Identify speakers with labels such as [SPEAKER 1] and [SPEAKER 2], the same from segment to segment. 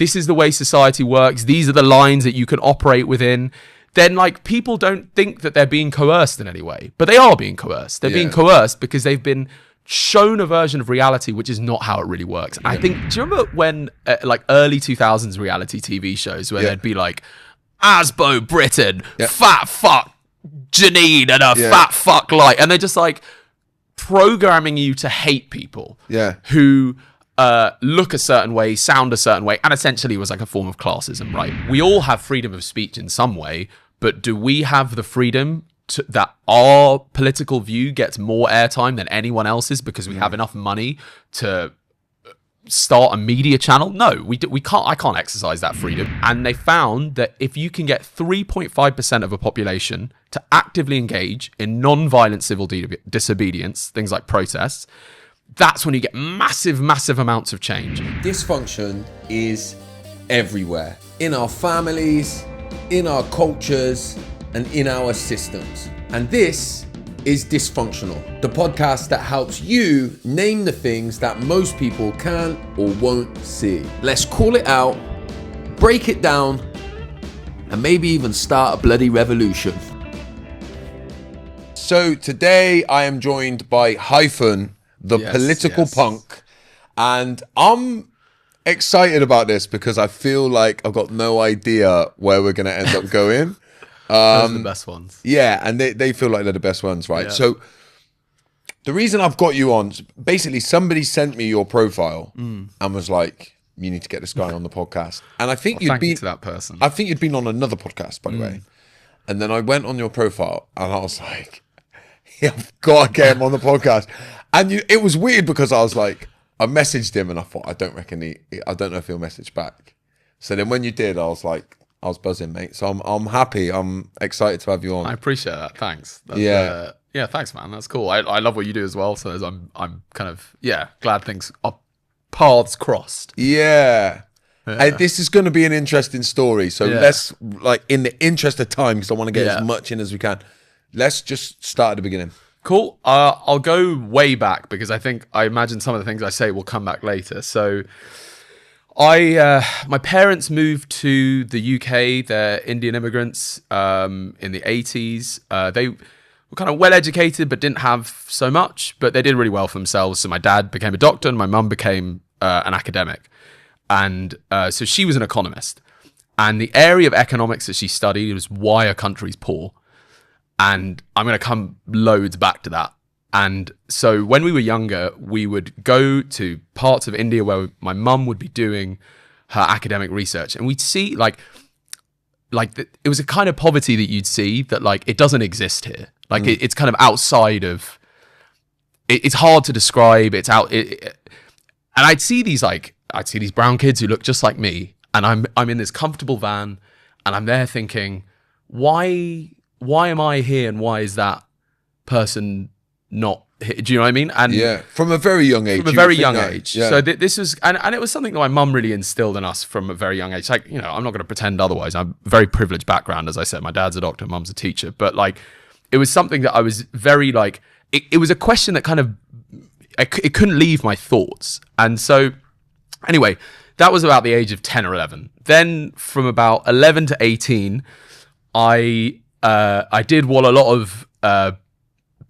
[SPEAKER 1] this is the way society works, these are the lines that you can operate within, then like people don't think that they're being coerced in any way. But they are being coerced. They're being coerced because they've been shown a version of reality which is not how it really works. I think, do you remember when like early 2000s reality TV shows where they'd be like, Asbo Britain, fat fuck Janine and a fat fuck light, and they're just like programming you to hate people who look a certain way, sound a certain way, and essentially was like a form of classism, right? We all have freedom of speech in some way, but do we have the freedom that our political view gets more airtime than anyone else's because we have enough money to start a media channel? No, we can't. I can't exercise that freedom. And they found that if you can get 3.5% of a population to actively engage in non-violent civil disobedience, things like protests, that's when you get massive, massive amounts of change.
[SPEAKER 2] Dysfunction is everywhere, in our families, in our cultures, and in our systems. And this is Dysfunctional, the podcast that helps you name the things that most people can't or won't see. Let's call it out, break it down, and maybe even start a bloody revolution. So today I am joined by Hyphen, the political punk, and I'm excited about this because I feel like I've got no idea where we're going to end up going.
[SPEAKER 1] Those are the best ones.
[SPEAKER 2] Yeah, and they feel like they're the best ones, right? Yeah. So the reason I've got you on, basically somebody sent me your profile and was like, you need to get this guy on the podcast. And I think
[SPEAKER 1] thank you to that person.
[SPEAKER 2] I think you'd been on another podcast, by the way. And then I went on your profile and I was like, I've got to get him on the podcast. And it was weird because I was like, I messaged him and I thought, I don't know if he'll message back. So then when you did, I was like, I was buzzing, mate. So I'm happy. I'm excited to have you on.
[SPEAKER 1] I appreciate that. Thanks. That's, thanks, man. That's cool. I love what you do as well. So I'm kind of glad things are paths crossed.
[SPEAKER 2] Yeah. This is going to be an interesting story. So let's, like, in the interest of time, because I want to get as much in as we can, let's just start at the beginning.
[SPEAKER 1] Cool. I'll go way back because I imagine some of the things I say will come back later. So my parents moved to the UK. They're Indian immigrants in the 80s. They were kind of well educated, but didn't have so much, but they did really well for themselves. So my dad became a doctor and my mum became an academic. And so she was an economist. And the area of economics that she studied was why a country's poor. And I'm going to come loads back to that. And so when we were younger, we would go to parts of India where my mum would be doing her academic research. And we'd see it was a kind of poverty that you'd see that like, it doesn't exist here. Like it's kind of outside of, it's hard to describe. It's out. And I'd see these brown kids who look just like me. And I'm in this comfortable van and I'm there thinking, why am I here? And why is that person not here? Do you know what I mean? And
[SPEAKER 2] from a very young age.
[SPEAKER 1] From a very young age. Yeah. So this was, and it was something that my mum really instilled in us from a very young age. Like, you know, I'm not going to pretend otherwise. I'm a very privileged background, as I said. My dad's a doctor, mum's a teacher. But like, it was something that I was very like, it was a question that kind of, it couldn't leave my thoughts. And so anyway, that was about the age of 10 or 11. Then from about 11 to 18, I did what a lot of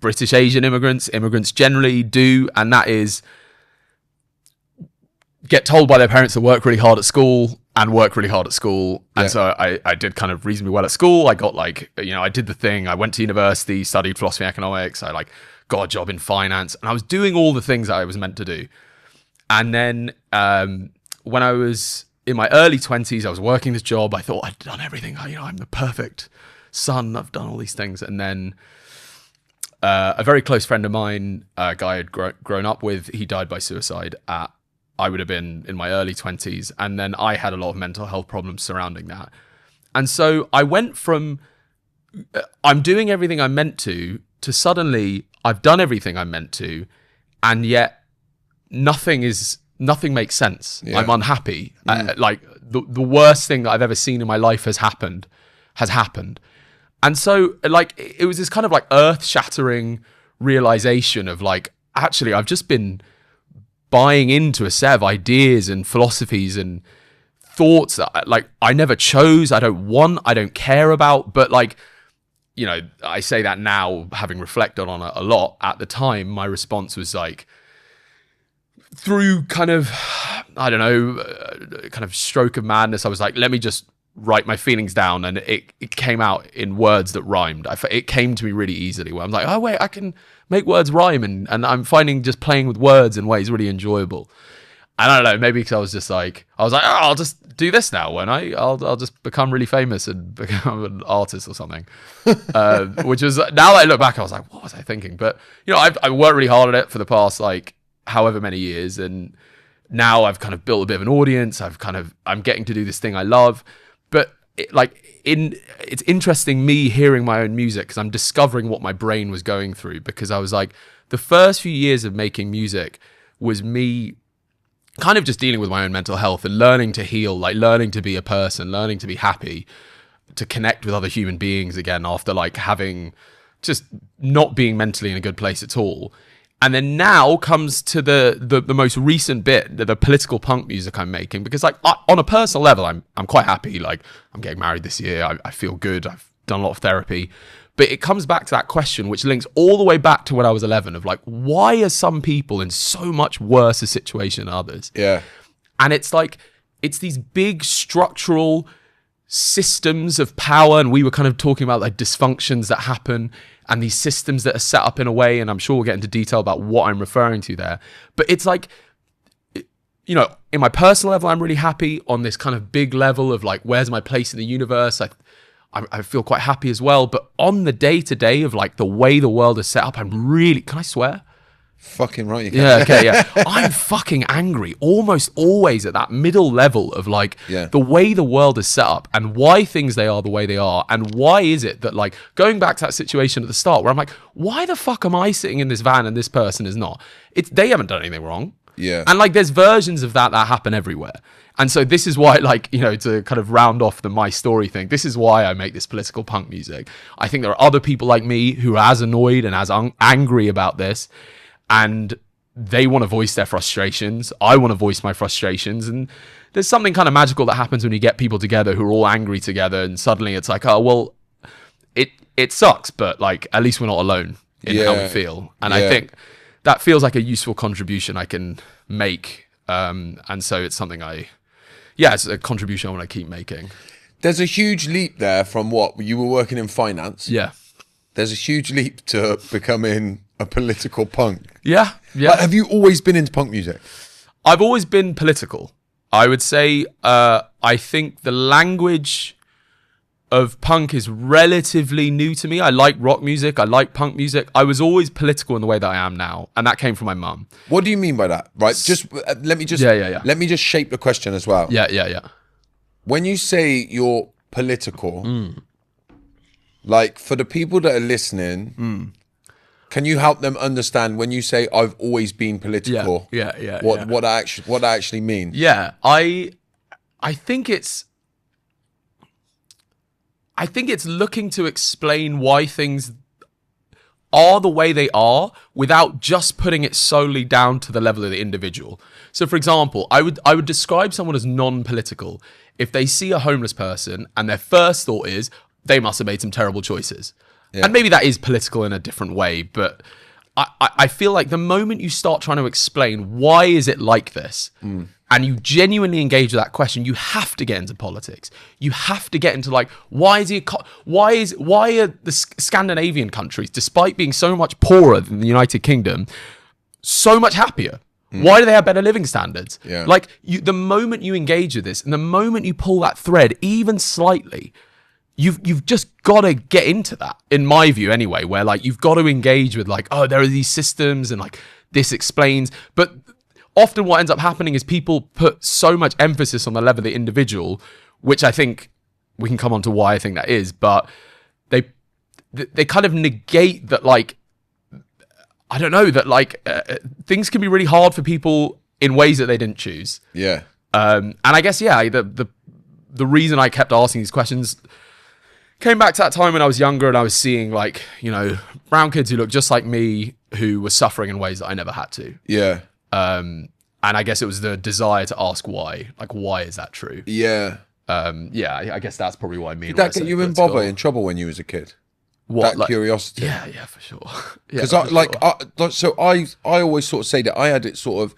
[SPEAKER 1] British Asian immigrants generally do, and that is get told by their parents to work really hard at school and work really hard at school. And so I did kind of reasonably well at school. I got I did the thing. I went to university, studied philosophy and economics. I got a job in finance, and I was doing all the things that I was meant to do. And then when I was in my early 20s, I was working this job. I thought I'd done everything. I'm the perfect son. I've done all these things. And then a very close friend of mine, a guy I'd grown up with, he died by suicide I would have been in my early 20s. And then I had a lot of mental health problems surrounding that. And so I went from I'm doing everything I'm meant to suddenly I've done everything I'm meant to, and yet nothing makes sense. I'm unhappy. Like the worst thing that I've ever seen in my life has happened. And so like it was this kind of like earth-shattering realization of like, actually I've just been buying into a set of ideas and philosophies and thoughts that like I never chose, I don't want, I don't care about. But like, you know, I say that now, having reflected on it a lot. At the time, my response was like, through kind of, I don't know, kind of stroke of madness, I was like, let me just write my feelings down, and it came out in words that rhymed. It came to me really easily, where I'm like, oh wait, I can make words rhyme, and I'm finding just playing with words in ways really enjoyable. And I don't know, maybe because I was like, oh, I'll just do this now, won't I? I'll just become really famous and become an artist or something. Which was, now that I look back, I was like, what was I thinking? But you know, I worked really hard at it for the past like however many years, and now I've kind of built a bit of an audience. I'm getting to do this thing I love. But it's interesting me hearing my own music, because I'm discovering what my brain was going through, because I was like, the first few years of making music was me kind of just dealing with my own mental health and learning to heal, like learning to be a person, learning to be happy, to connect with other human beings again after like having just not being mentally in a good place at all. And then now comes to the most recent bit, the political punk music I'm making, because like on a personal level, I'm quite happy. Like I'm getting married this year. I feel good. I've done a lot of therapy. But it comes back to that question, which links all the way back to when I was 11, of like, why are some people in so much worse a situation than others?
[SPEAKER 2] Yeah.
[SPEAKER 1] And it's like, it's these big structural systems of power. And we were kind of talking about like dysfunctions that happen, and these systems that are set up in a way, and I'm sure we'll get into detail about what I'm referring to there. But it's like, you know, in my personal level, I'm really happy. On this kind of big level of like, where's my place in the universe? I feel quite happy as well. But on the day-to-day of like the way the world is set up, I'm really, can I swear?
[SPEAKER 2] Fucking right, you can.
[SPEAKER 1] Yeah, okay, yeah. I'm fucking angry almost always at that middle level of like the way the world is set up and why things they are the way they are. And why is it that, like, going back to that situation at the start where I'm like, why the fuck am I sitting in this van and this person is not? They haven't done anything wrong.
[SPEAKER 2] Yeah.
[SPEAKER 1] And like, there's versions of that happen everywhere. And so this is why, like, you know, to kind of round off the my story thing, this is why I make this political punk music. I think there are other people like me who are as annoyed and as angry about this, and they want to voice their frustrations. I want to voice my frustrations. And there's something kind of magical that happens when you get people together who are all angry together, and suddenly it's like, oh, well, it sucks, but like, at least we're not alone in how we feel. And I think that feels like a useful contribution I can make. And so it's something it's a contribution I want to keep making.
[SPEAKER 2] There's a huge leap there from what you were working in finance.
[SPEAKER 1] Yeah.
[SPEAKER 2] There's a huge leap to becoming a political punk.
[SPEAKER 1] Yeah. Yeah.
[SPEAKER 2] Like, have you always been into punk music?
[SPEAKER 1] I've always been political. I would say, I think the language of punk is relatively new to me. I like rock music. I like punk music. I was always political in the way that I am now. And that came from my mum.
[SPEAKER 2] What do you mean by that? Right. Let me just shape the question as well.
[SPEAKER 1] Yeah.
[SPEAKER 2] When you say you're political, like, for the people that are listening, can you help them understand when you say I've always been political?
[SPEAKER 1] Yeah.
[SPEAKER 2] What that actually means?
[SPEAKER 1] Yeah. I think it's looking to explain why things are the way they are without just putting it solely down to the level of the individual. So, for example, I would describe someone as non-political if they see a homeless person and their first thought is they must have made some terrible choices. Yeah. And maybe that is political in a different way, but I feel like the moment you start trying to explain why is it like this, and you genuinely engage with that question, you have to get into politics. You have to get into like, why are the Scandinavian countries, despite being so much poorer than the United Kingdom, so much happier? Why do they have better living standards?
[SPEAKER 2] Yeah.
[SPEAKER 1] Like, the moment you engage with this, and the moment you pull that thread even slightly, you've just got to get into that, in my view anyway, where like, you've got to engage with like, oh, there are these systems and like, this explains. But often what ends up happening is people put so much emphasis on the level of the individual, which I think we can come on to why I think that is, but they kind of negate that, like, I don't know, that like things can be really hard for people in ways that they didn't choose.
[SPEAKER 2] Yeah.
[SPEAKER 1] And I guess, the reason I kept asking these questions came back to that time when I was younger and I was seeing, like, you know, brown kids who looked just like me who were suffering in ways that I never had to.
[SPEAKER 2] Yeah.
[SPEAKER 1] And And I guess it was the desire to ask why. Like, why is that true?
[SPEAKER 2] Yeah.
[SPEAKER 1] I guess that's probably what I mean.
[SPEAKER 2] Did that get you in trouble when you was a kid?
[SPEAKER 1] What,
[SPEAKER 2] that curiosity?
[SPEAKER 1] Yeah, for sure.
[SPEAKER 2] Because I always sort of say that I had it sort of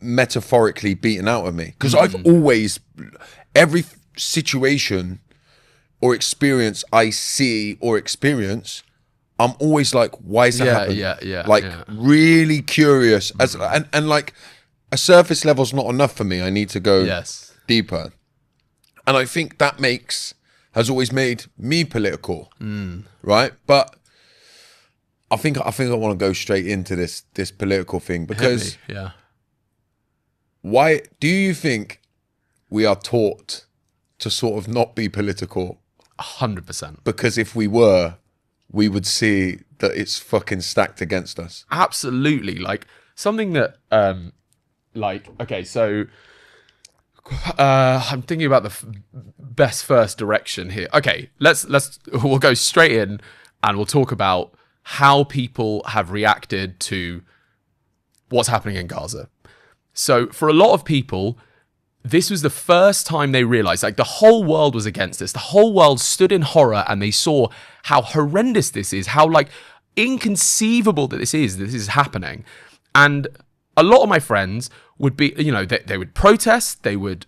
[SPEAKER 2] metaphorically beaten out of me. Because I've always, every situation or experience I see or experience, I'm always like, why is that happening? Really curious. And like, a surface level's not enough for me. I need to go deeper. And I think that has always made me political, right? But I think I want to go straight into this political thing, because why do you think we are taught to sort of not be political?
[SPEAKER 1] 100%.
[SPEAKER 2] Because if we were, we would see that it's fucking stacked against us.
[SPEAKER 1] Absolutely. Like, something that, okay, so I'm thinking about the best first direction here. Okay, we'll go straight in and we'll talk about how people have reacted to what's happening in Gaza. So for a lot of people, this was the first time they realized, like, the whole world was against this. The whole world stood in horror and they saw how horrendous this is, how, like, inconceivable that this is happening. And a lot of my friends would be, they would protest, they would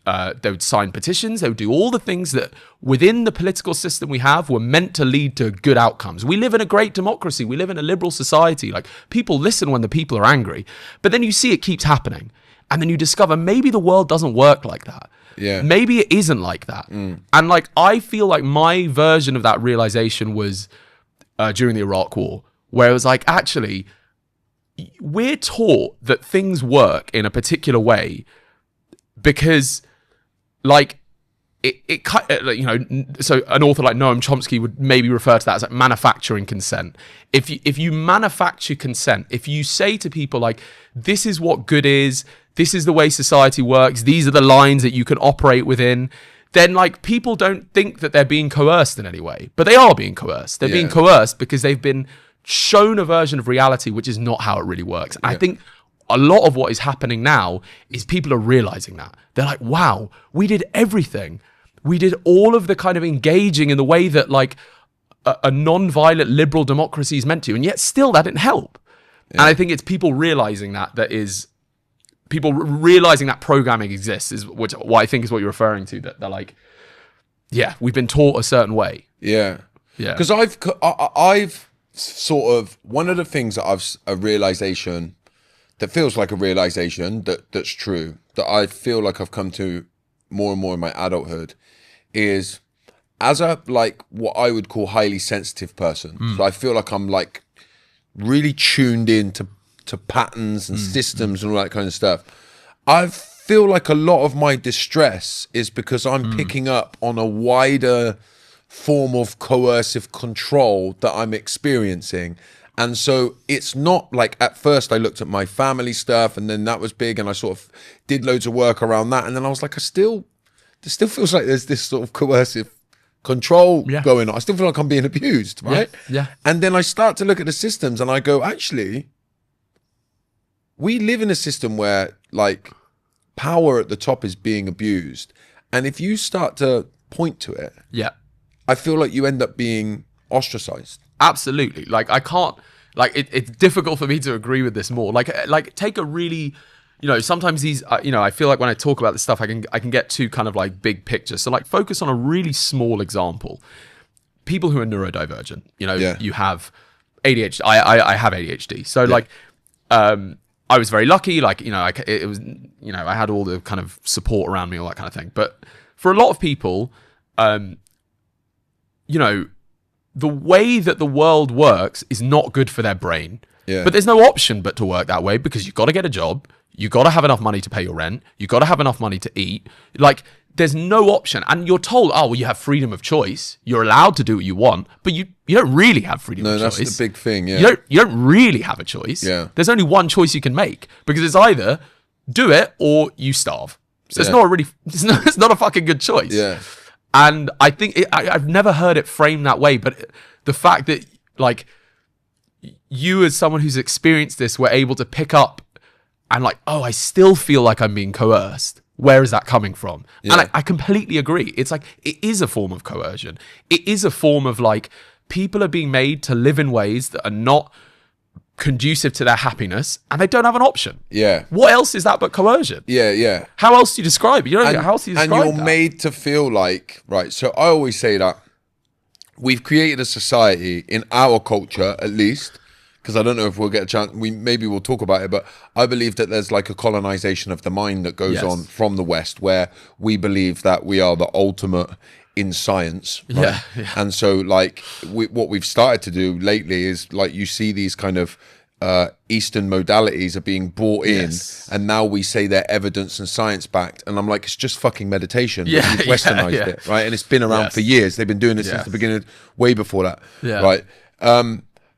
[SPEAKER 1] sign petitions, they would do all the things that within the political system we have were meant to lead to good outcomes. We live in a great democracy. We live in a liberal society. Like, people listen when the people are angry. But then you see it keeps happening. And then you discover maybe the world doesn't work like that.
[SPEAKER 2] Yeah.
[SPEAKER 1] Maybe it isn't like that. And, like, I feel like my version of that realization was during the Iraq War, where it was like, actually, we're taught that things work in a particular way because, like, so an author like Noam Chomsky would maybe refer to that as like manufacturing consent. If you manufacture consent, if you say to people, like, this is what good is, this is the way society works, these are the lines that you can operate within, then, like, people don't think that they're being coerced in any way, but they are being coerced. They're being coerced because they've been shown a version of reality which is not how it really works. And I think a lot of what is happening now is people are realizing that. They're like, wow, we did everything. We did all of the kind of engaging in the way that, like, a non-violent liberal democracy is meant to, and yet still that didn't help. And I think it's people realizing people realizing that programming exists is what I think is what you're referring to, that they're like, we've been taught a certain way. Because I've sort of, one of the things that a realization that feels like a realization that's true, that I feel like I've come to more and more in my adulthood, is as a, like, what I would call highly sensitive person. So I feel like I'm, like, really tuned in to patterns and systems and all that kind of stuff. I feel like a lot of my distress is because I'm picking up on a wider form of coercive control that I'm experiencing. And so it's not like, at first I looked at my family stuff and then that was big and I sort of did loads of work around that. And then I was like, there still feels like there's this sort of coercive control going on. I still feel like I'm being abused, right? Yeah.
[SPEAKER 2] And then I start to look at the systems and I go, actually, we live in a system where, like, power at the top is being abused. And if you start to point to it, I feel like you end up being ostracized.
[SPEAKER 1] Absolutely. Like, I can't, like, it's difficult for me to agree with this more. Like take a really, sometimes these, I feel like when I talk about this stuff, I can get too kind of like big picture. So, like, focus on a really small example. People who are neurodivergent, you have ADHD. I have ADHD. So like, I was very lucky. Like, it was, I had all the kind of support around me, all that kind of thing. But for a lot of people, the way that the world works is not good for their brain. But there's no option but to work that way, because you've got to get a job. You've got to have enough money to pay your rent. You've got to have enough money to eat. Like, there's no option. And you're told, oh, well, you have freedom of choice. You're allowed to do what you want, but you don't really have freedom of choice. No, that's
[SPEAKER 2] the big thing,
[SPEAKER 1] You don't really have a choice. There's only one choice you can make, because it's either do it or you starve. So it's not a fucking good choice. And I think I've never heard it framed that way, but the fact that, like, you as someone who's experienced this were able to pick up and like, oh, I still feel like I'm being coerced. Where is that coming from? Yeah. And I completely agree. It's like, it is a form of coercion. It is a form of like, people are being made to live in ways that are not conducive to their happiness, and they don't have an option.
[SPEAKER 2] Yeah.
[SPEAKER 1] What else is that but coercion?
[SPEAKER 2] Yeah, yeah.
[SPEAKER 1] How else do you describe it? You know, how else do you describe
[SPEAKER 2] And you're made to feel like, right, so I always say that we've created a society, in our culture at least, because I don't know if we'll get a chance, maybe we'll talk about it, but I believe that there's like a colonization of the mind that goes on from the West, where we believe that we are the ultimate in science, right? Yeah. And so like what we've started to do lately is like, you see these kind of Eastern modalities are being brought in, and now we say they're evidence and science backed, and I'm like, it's just fucking meditation. You've westernized it, right? And it's been around for years. They've been doing it since the beginning, way before that, right?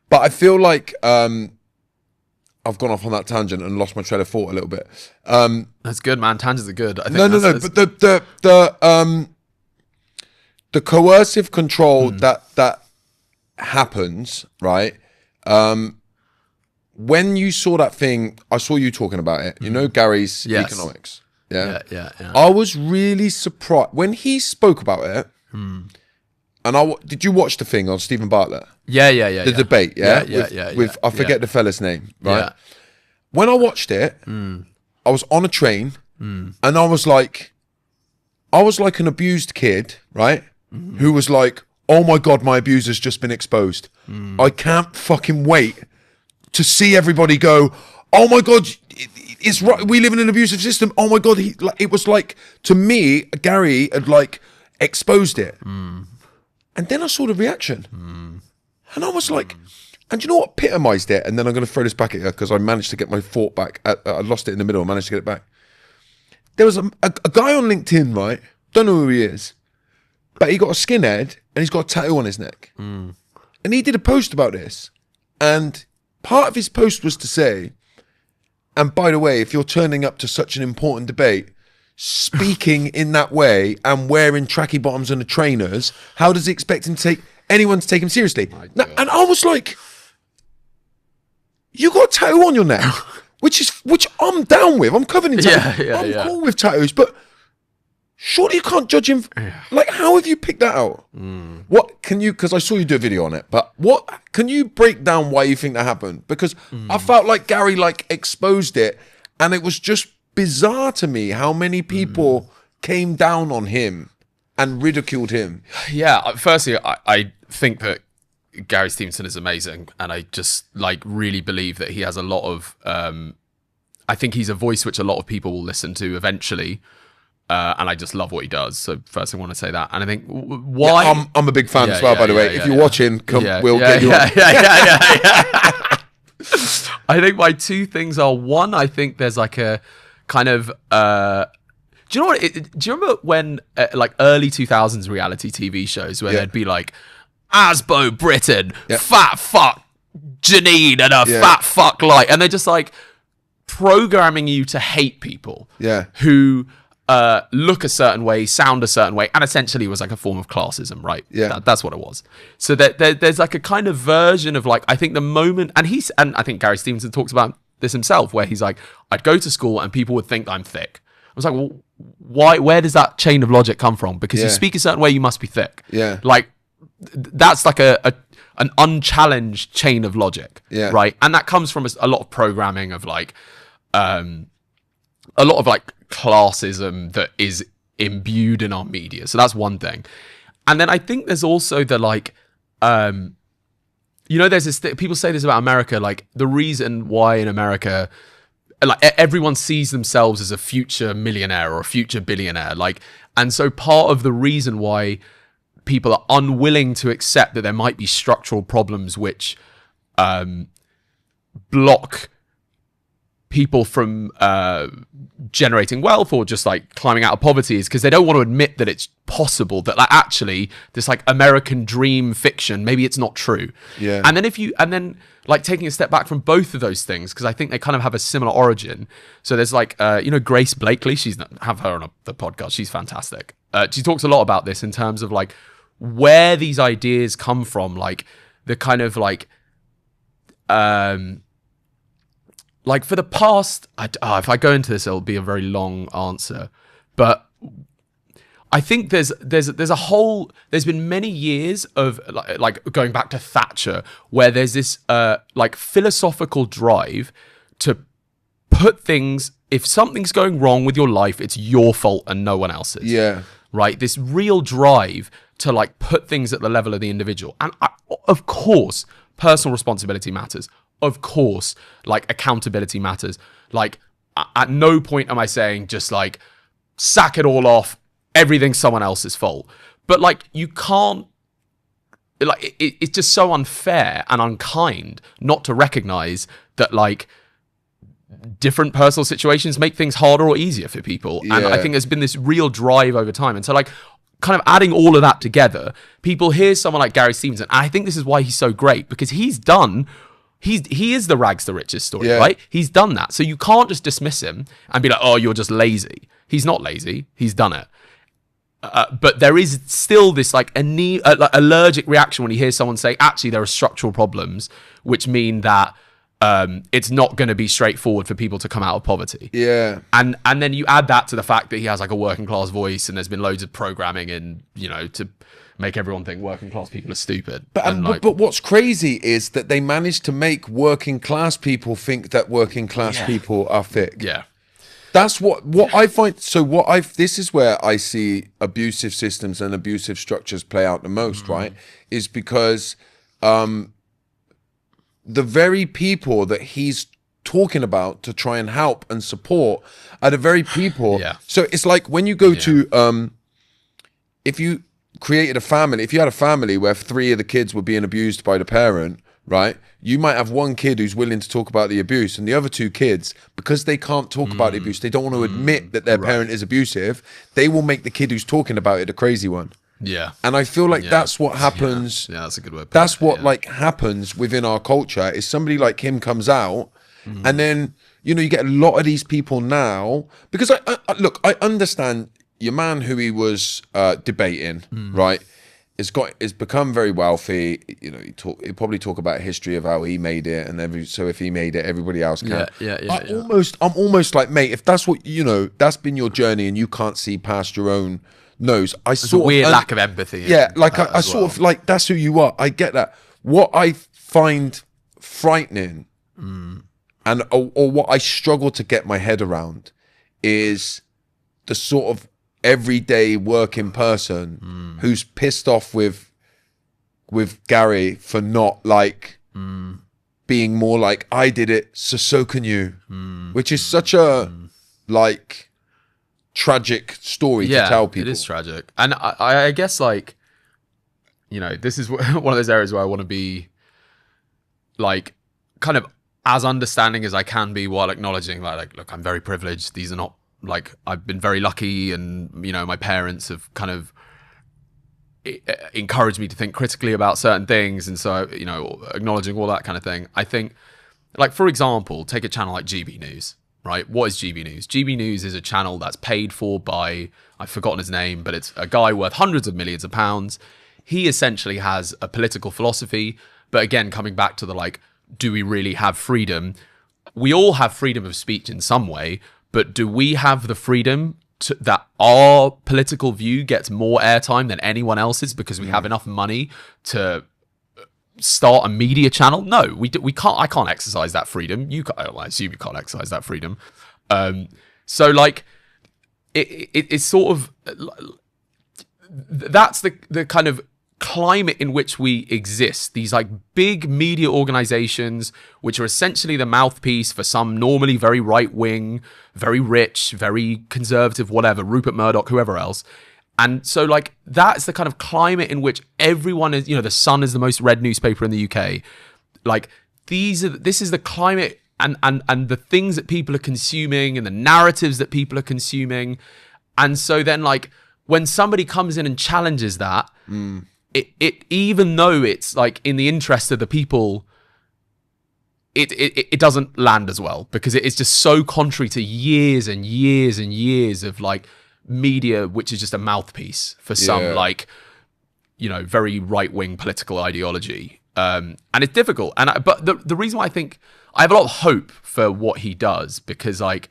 [SPEAKER 2] But I feel like I've gone off on that tangent and lost my train of thought a little bit.
[SPEAKER 1] That's good, man. Tangents are good. I think
[SPEAKER 2] no. But the coercive control that happens, right? When you saw that thing, I saw you talking about it. You know, Gary's economics. Yeah. I was really surprised when he spoke about it. And did you watch the thing on Stephen Bartlett?
[SPEAKER 1] Yeah.
[SPEAKER 2] The debate, with I forget the fella's name, right? Yeah. When I watched it, I was on a train, and I was like an abused kid, right? Who was like, oh my God, my abuser's just been exposed. I can't fucking wait to see everybody go, oh my God, it's right. We live in an abusive system. Oh my God. It was like, to me, Gary had like exposed it. And then I saw the reaction. And I was like, and you know what epitomized it? And then I'm going to throw this back at you because I managed to get my thought back. I lost it in the middle. I managed to get it back. There was a guy on LinkedIn, right? Don't know who he is. But he got a skinhead and he's got a tattoo on his neck. And he did a post about this. And part of his post was to say, and by the way, if you're turning up to such an important debate, speaking in that way and wearing tracky bottoms and the trainers, how does he expect anyone to take him seriously? Now, and I was like, you got a tattoo on your neck, which I'm down with. I'm covered in tattoos. I'm cool with tattoos, but surely you can't judge him. Like, how have you picked that out? What can you, because I saw you do a video on it, but what can you break down why you think that happened? Because I felt like Gary like exposed it, and it was just bizarre to me how many people came down on him and ridiculed him.
[SPEAKER 1] Yeah, firstly, I think that Gary Stevenson is amazing, and I just like really believe that he has a lot of I think he's a voice which a lot of people will listen to eventually. And I just love what he does. So first I want to say that. And I think why...
[SPEAKER 2] Yeah, I'm a big fan as well, by the way. If you're watching, we'll get you on.
[SPEAKER 1] I think my two things are, one, I think there's like a kind of... do you know what? Do you remember when like early 2000s reality TV shows where there'd be like, Asbo Britain, fat fuck Janine and a fat fuck Light. And they're just like programming you to hate people who... look a certain way, sound a certain way, and essentially it was like a form of classism, right? Yeah, that's what it was. So there's like a kind of version of like, I think the moment, and I think Gary Stevenson talks about this himself, where he's like, I'd go to school and people would think I'm thick. I was like, well, why? Where does that chain of logic come from? Because you speak a certain way, you must be thick. Yeah, like that's like an unchallenged chain of logic, right? And that comes from a lot of programming of like, a lot of like classism that is imbued in our media. So that's one thing. And then I think there's also the like, you know, there's this people say this about America, like the reason why in America, like everyone sees themselves as a future millionaire or a future billionaire. Like, and so part of the reason why people are unwilling to accept that there might be structural problems which block people from generating wealth or just like climbing out of poverty is because they don't want to admit that it's possible, that like actually this like American dream fiction, maybe it's not true. Yeah. And then like taking a step back from both of those things, because I think they kind of have a similar origin. So there's like you know, Grace Blakely, have her on the podcast, she's fantastic. She talks a lot about this in terms of like where these ideas come from, like the kind of like like for the past, if I go into this, it'll be a very long answer, but I think there's been many years of like going back to Thatcher, where there's this like philosophical drive to put things, if something's going wrong with your life, it's your fault and no one else's.
[SPEAKER 2] Yeah.
[SPEAKER 1] Right? This real drive to like put things at the level of the individual. And of course, personal responsibility matters. Of course, like accountability matters. Like at no point am I saying just like sack it all off, everything's someone else's fault. But like you can't, like it's just so unfair and unkind not to recognize that like different personal situations make things harder or easier for people. Yeah. And I think there's been this real drive over time. And so like kind of adding all of that together, people hear someone like Gary Stevenson, and I think this is why he's so great, because he is the rags to riches story, right? He's done that. So you can't just dismiss him and be like, oh, you're just lazy. He's not lazy. He's done it. But there is still this like allergic reaction when you hear someone say, actually, there are structural problems, which mean that it's not going to be straightforward for people to come out of poverty. Yeah. And then you add that to the fact that he has like a working class voice, and there's been loads of programming and, you know, to make everyone think working class people are stupid.
[SPEAKER 2] But what's crazy is that they managed to make working class people think that working class people are thick.
[SPEAKER 1] Yeah.
[SPEAKER 2] That's what I find. So this is where I see abusive systems and abusive structures play out the most, right? Is because the very people that he's talking about to try and help and support are the very people. Yeah. So it's like when you go to, if you created a family, if you had a family where 3 of the kids were being abused by the parent, right? You might have one kid who's willing to talk about the abuse, and the other 2 kids, because they can't talk about the abuse, they don't want to admit that their parent is abusive, they will make the kid who's talking about it a crazy one.
[SPEAKER 1] Yeah.
[SPEAKER 2] And I feel like that's what happens.
[SPEAKER 1] Yeah, that's a good way.
[SPEAKER 2] That's what like happens within our culture, is somebody like him comes out, and then, you know, you get a lot of these people now, because I understand your man who he was debating, right? Is become very wealthy. You know, he probably talk about history of how he made it, and so if he made it, everybody else can. I'm almost like, mate, if that's what, you know, that's been your journey, and you can't see past your own nose. There's
[SPEAKER 1] a weird lack of empathy.
[SPEAKER 2] Yeah, like I sort of like, that's who you are. I get that. What I find frightening, and or what I struggle to get my head around, is the sort of everyday working person who's pissed off with Gary for not like being more like, I did it, so can you, which is such a like tragic story to tell people.
[SPEAKER 1] It is tragic. And I guess, like, you know, this is one of those areas where I want to be like kind of as understanding as I can be, while acknowledging like look, I'm very privileged. These are not, like, I've been very lucky, and, you know, my parents have kind of encouraged me to think critically about certain things, and so, you know, acknowledging all that kind of thing. I think, like, for example, take a channel like GB News, right? What is GB News? GB News is a channel that's paid for by, I've forgotten his name, but it's a guy worth hundreds of millions of pounds. He essentially has a political philosophy, but again, coming back to the, like, do we really have freedom? We all have freedom of speech in some way, but do we have the freedom that our political view gets more airtime than anyone else's because we have enough money to start a media channel? No, we can't. I can't exercise that freedom. I assume you can't exercise that freedom. So, like, it's sort of, that's the kind of climate in which we exist. These, like, big media organizations, which are essentially the mouthpiece for some normally very right-wing, very rich, very conservative, whatever, Rupert Murdoch, whoever else. And so, like, that's the kind of climate in which everyone is, you know, the Sun is the most read newspaper in the UK. Like, this is the climate and the things that people are consuming and the narratives that people are consuming. And so then, like, when somebody comes in and challenges that, it even though it's, like, in the interest of the people, it doesn't land as well, because it is just so contrary to years and years and years of, like, media, which is just a mouthpiece for some, like, you know, very right-wing political ideology. And it's difficult. But the reason why I think I have a lot of hope for what he does, because like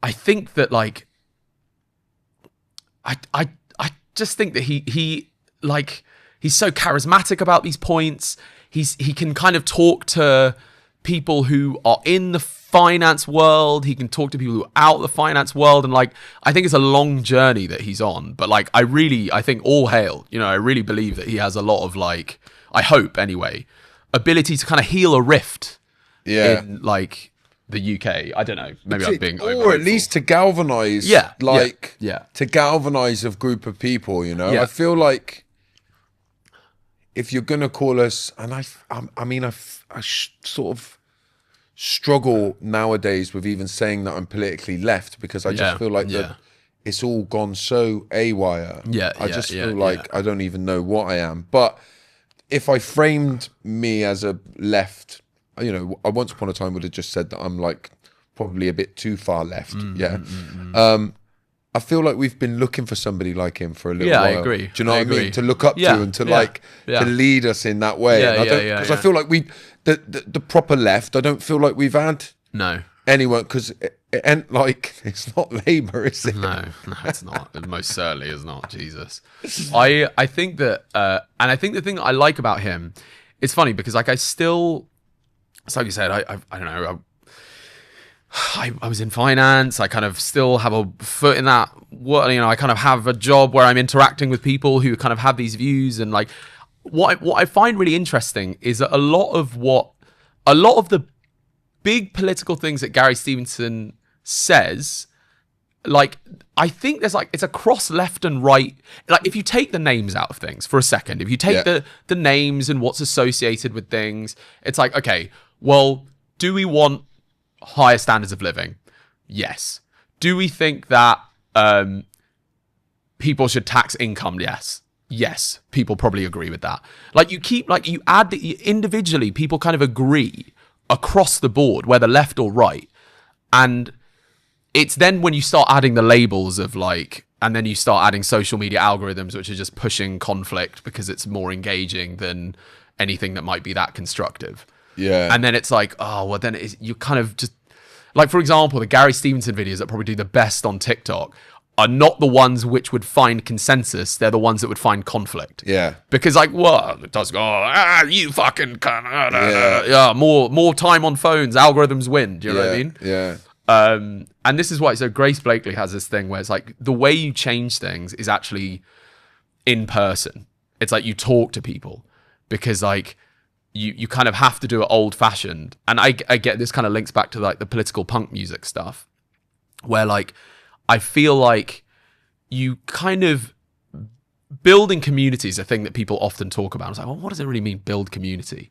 [SPEAKER 1] I think that like I just think that he like he's so charismatic about these points. He can kind of talk to people who are in the finance world. He can talk to people who are out of the finance world, and like I think it's a long journey that he's on. But like I think all hail. You know, I really believe that he has a lot of like, I hope anyway, ability to kind of heal a rift in like the UK. I don't know. Maybe I'm being over,
[SPEAKER 2] or at least to galvanize. To galvanize a group of people. You know, I feel like if you're gonna call us, and I sort of struggle nowadays with even saying that I'm politically left, because I just feel like that it's all gone so awire. I just feel like I don't even know what I am. But if I framed me as a left, you know, I once upon a time would have just said that I'm like probably a bit too far left. I feel like we've been looking for somebody like him for a little while.
[SPEAKER 1] I agree.
[SPEAKER 2] Do you know what I mean? To look up to and to to lead us in that way. Because I feel like the proper left, I don't feel like we've had anyone, because it's not Labour, is it?
[SPEAKER 1] No, it's not. It most certainly is not. Jesus. I think that, and I think the thing that I like about him, it's funny because like I still, it's like you said, I don't know, I was in finance. I kind of still have a foot in that. You know, I kind of have a job where I'm interacting with people who kind of have these views, and like what I find really interesting is that a lot of the big political things that Gary Stevenson says, like I think there's like it's across left and right. Like if you take the names out of things for a second, if you take the names and what's associated with things, it's like, okay, well, do we want higher standards of living? Yes. Do we think that people should tax income? Yes. People probably agree with that. Like you add individually, people kind of agree across the board, whether left or right. And it's then when you start adding the labels of like, and then you start adding social media algorithms, which are just pushing conflict because it's more engaging than anything that might be that constructive. Yeah. And then it's like, oh, well, then you kind of just, like, for example, the Gary Stevenson videos that probably do the best on TikTok are not the ones which would find consensus. They're the ones that would find conflict. Yeah. Because, like, well, it does go, you fucking cunt. More time on phones, algorithms win. Do you know what I mean? Yeah. And this is why, so Grace Blakely has this thing where it's like, the way you change things is actually in person. It's like you talk to people, because, like, you kind of have to do it old fashioned. And I get this kind of links back to like the political punk music stuff, where like I feel like you kind of building community is a thing that people often talk about. I was like, well, what does it really mean, build community?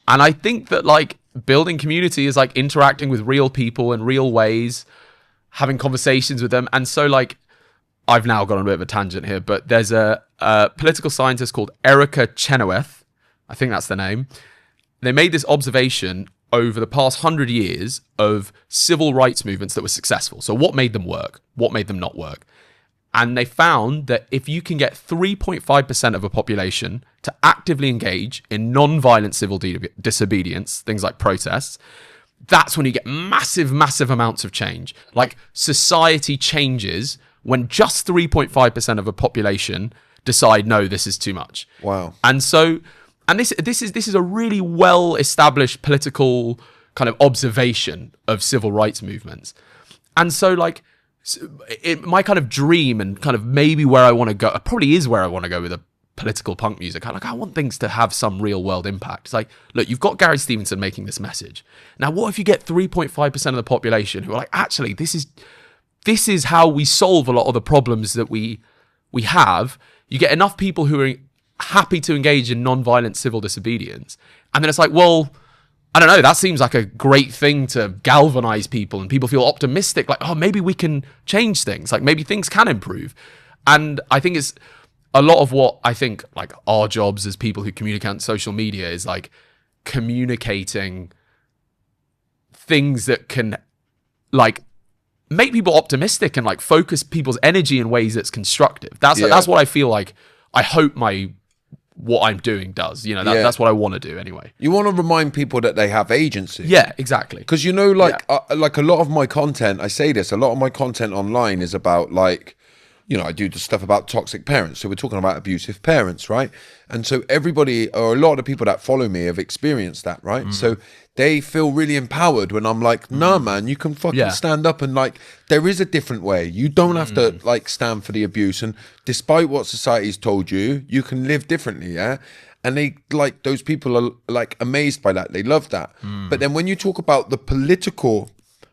[SPEAKER 1] And I think that like building community is like interacting with real people in real ways, having conversations with them. And so like I've now gone on a bit of a tangent here, but there's a political scientist called Erica Chenoweth. I think that's the name. They made this observation over the past 100 years of civil rights movements that were successful. So what made them work? What made them not work? And they found that if you can get 3.5% of a population to actively engage in non-violent civil disobedience, things like protests, that's when you get massive, massive amounts of change. Like society changes when just 3.5% of a population decide, no, this is too much. Wow. And so... And this is a really well-established political kind of observation of civil rights movements. And so, like, my kind of dream and kind of maybe where I want to go, probably is where I want to go with the political punk music. I want things to have some real-world impact. It's like, look, you've got Gary Stevenson making this message. Now, what if you get 3.5% of the population who are like, actually, this is how we solve a lot of the problems that we have. You get enough people who are happy to engage in non-violent civil disobedience, and then it's like, well, I don't know, that seems like a great thing to galvanize people, and people feel optimistic, like, oh, maybe we can change things, like maybe things can improve. And I think it's a lot of what I think like our jobs as people who communicate on social media is like communicating things that can like make people optimistic and like focus people's energy in ways that's constructive. That's what I feel like. I hope my what I'm doing does. You know, that's what I want to do anyway.
[SPEAKER 2] You want to remind people that they have agency.
[SPEAKER 1] Yeah, exactly.
[SPEAKER 2] Because, you know, like a lot of my content, I say this, a lot of my content online is about, like, you know, I do the stuff about toxic parents. So we're talking about abusive parents, right? And so everybody, or a lot of people that follow me have experienced that, right? So they feel really empowered when I'm like, nah, man, you can fucking stand up and, like, there is a different way. You don't have to, like, stand for the abuse. And despite what society's told you, you can live differently, yeah? And they, like, those people are, like, amazed by that. They love that. But then when you talk about the political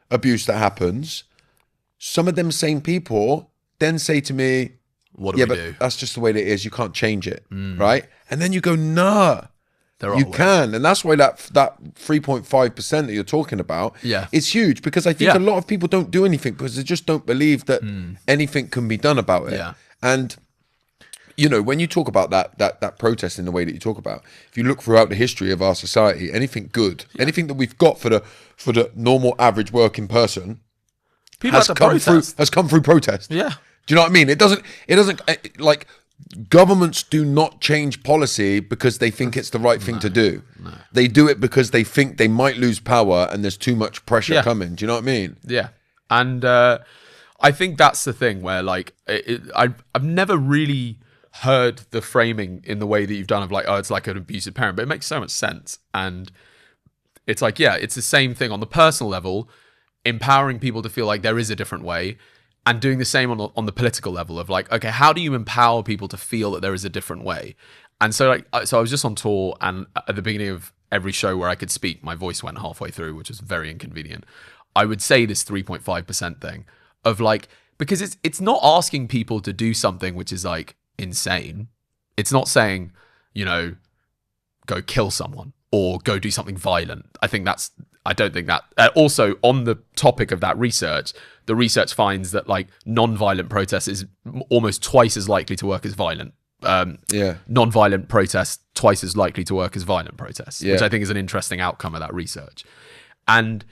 [SPEAKER 2] abuse that happens, some of them same people then say to me, what do we do? That's just the way that it is. You can't change it, right? And then you go, nah, you can. And that's why that 3.5% that you're talking about is huge, because I think a lot of people don't do anything because they just don't believe that anything can be done about it. And, you know, when you talk about that protest in the way that you talk about, if you look throughout the history of our society, anything good, anything that we've got for the normal average working person has come through protest.
[SPEAKER 1] Yeah.
[SPEAKER 2] Do you know what I mean? It doesn't like, governments do not change policy because they think it's the right thing to do. No. They do it because they think they might lose power and there's too much pressure coming. Do you know what I mean?
[SPEAKER 1] Yeah. And I think that's the thing where, like, I've never really heard the framing in the way that you've done of, like, oh, it's like an abusive parent, but it makes so much sense. And it's like, yeah, it's the same thing on the personal level, empowering people to feel like there is a different way, and doing the same on the political level of, like, okay, how do you empower people to feel that there is a different way? And so, like, so I was just on tour, and at the beginning of every show where I could speak, my voice went halfway through, which was very inconvenient. I would say this 3.5% thing of, like, because it's not asking people to do something which is, like, insane. It's not saying, you know, go kill someone or go do something violent. I don't think that. Also, on the topic of that research, the research finds that, like, non-violent protest is almost twice as likely to work as violent. Non-violent protest twice as likely to work as violent protests, which I think is an interesting outcome of that research. And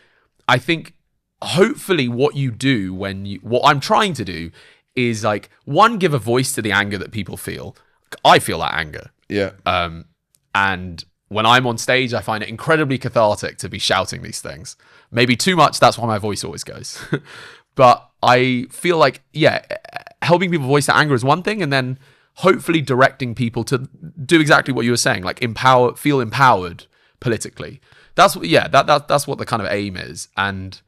[SPEAKER 1] I think hopefully what I'm trying to do is, like, one, give a voice to the anger that people feel. I feel that anger.
[SPEAKER 2] Yeah.
[SPEAKER 1] And when I'm on stage, I find it incredibly cathartic to be shouting these things. Maybe too much, that's why my voice always goes. But I feel like, helping people voice that anger is one thing, and then hopefully directing people to do exactly what you were saying, like feel empowered politically. That's what the kind of aim is. And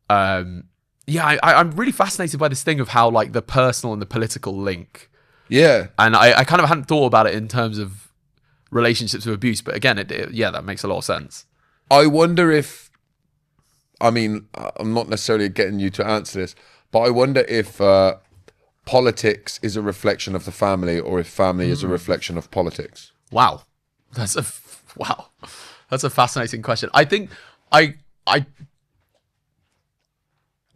[SPEAKER 1] I'm really fascinated by this thing of how, like, the personal and the political link.
[SPEAKER 2] Yeah.
[SPEAKER 1] And I kind of hadn't thought about it in terms of relationships with abuse, but again, that makes a lot of sense.
[SPEAKER 2] I wonder if, I mean, I'm not necessarily getting you to answer this, but I wonder if politics is a reflection of the family, or if family is a reflection of politics.
[SPEAKER 1] Wow. That's a fascinating question. I think I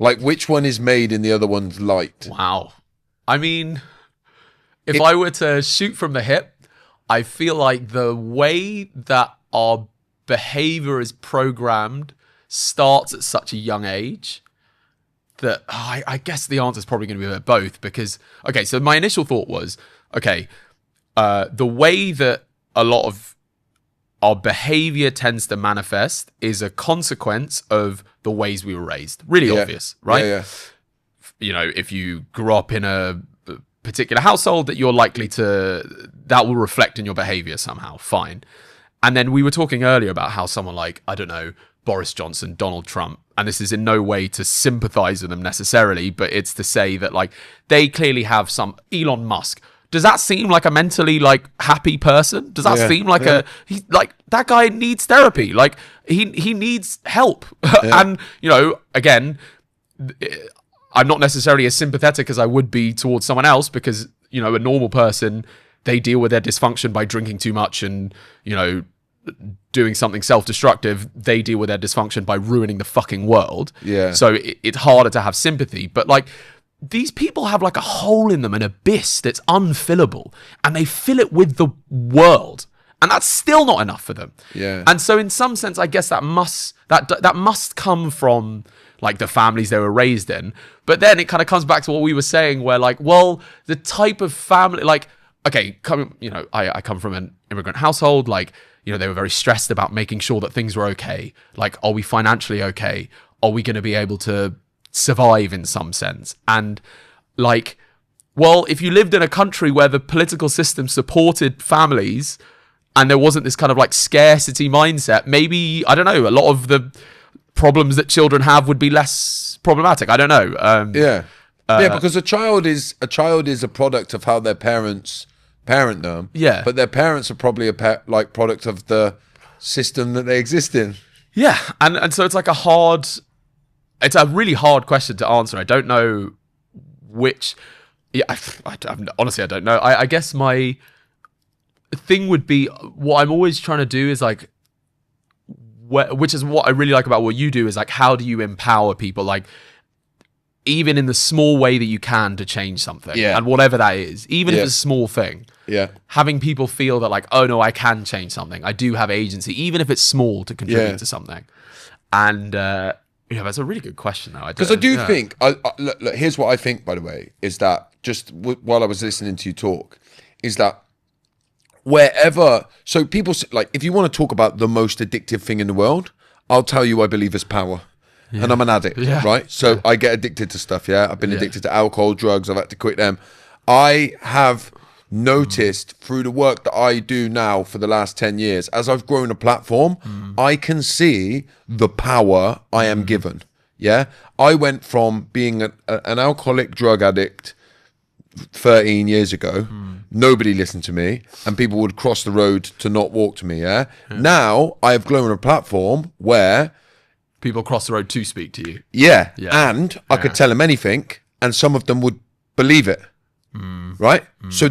[SPEAKER 2] like, which one is made and the other one's light?
[SPEAKER 1] Wow. I mean, if I were to shoot from the hip, I feel like the way that our behavior is programmed starts at such a young age that I guess the answer is probably going to be both, because, okay, so my initial thought was, okay, the way that a lot of our behavior tends to manifest is a consequence of the ways we were raised. Really obvious, right?
[SPEAKER 2] Yeah.
[SPEAKER 1] You know, if you grew up in a particular household, that that will reflect in your behavior somehow. Fine. And then we were talking earlier about how someone like, I don't know, Boris Johnson, Donald Trump, and this is in no way to sympathize with them necessarily, but it's to say that, like, they clearly have some, Elon Musk. Does that seem like a mentally, like, happy person? Does that seem like that guy needs therapy? Like, he needs help. And, you know, again, I'm not necessarily as sympathetic as I would be towards someone else, because, you know, a normal person, they deal with their dysfunction by drinking too much and, you know, doing something self-destructive. They deal with their dysfunction by ruining the fucking world. Yeah. So it's harder to have sympathy. But, like, these people have, like, a hole in them, an abyss that's unfillable, and they fill it with the world, and that's still not enough for them.
[SPEAKER 2] Yeah.
[SPEAKER 1] And so in some sense, I guess that must come from, like, the families they were raised in. But then it kind of comes back to what we were saying, where, like, well, the type of family, like, okay, I come from an immigrant household. Like, they were very stressed about making sure that things were okay. Like, are we financially okay? Are we going to be able to survive in some sense? And like, well, if you lived in a country where the political system supported families and there wasn't this kind of like scarcity mindset, maybe, I don't know, a lot of the problems that children have would be less problematic. I don't know.
[SPEAKER 2] Because a child is a product of how their parents parent them.
[SPEAKER 1] Yeah.
[SPEAKER 2] But their parents are probably a product of the system that they exist in.
[SPEAKER 1] Yeah. And so it's like it's a really hard question to answer. I don't know which. Yeah, honestly, I don't know. I guess my thing would be, what I'm always trying to do is like, which is what I really like about what you do, is like, how do you empower people? Like, even in the small way that you can to change something, and whatever that is, even if it's a small thing, having people feel that like, oh no, I can change something. I do have agency, even if it's small, to contribute to something. And that's a really good question now.
[SPEAKER 2] Because I do think, look, here's what I think, by the way, is that just while I was listening to you talk, is that wherever, so people like, if you want to talk about the most addictive thing in the world, I'll tell you, I believe it's power. And I'm an addict, right? So I get addicted to stuff, I've been addicted to alcohol, drugs, I've had to quit them. I have noticed through the work that I do now for the last 10 years, as I've grown a platform, I can see the power I am given, I went from being an alcoholic drug addict 13 years ago, nobody listened to me, and people would cross the road to not walk to me, Now, I have grown a platform where
[SPEAKER 1] people cross the road to speak to you.
[SPEAKER 2] And I could tell them anything, and some of them would believe it. Right? So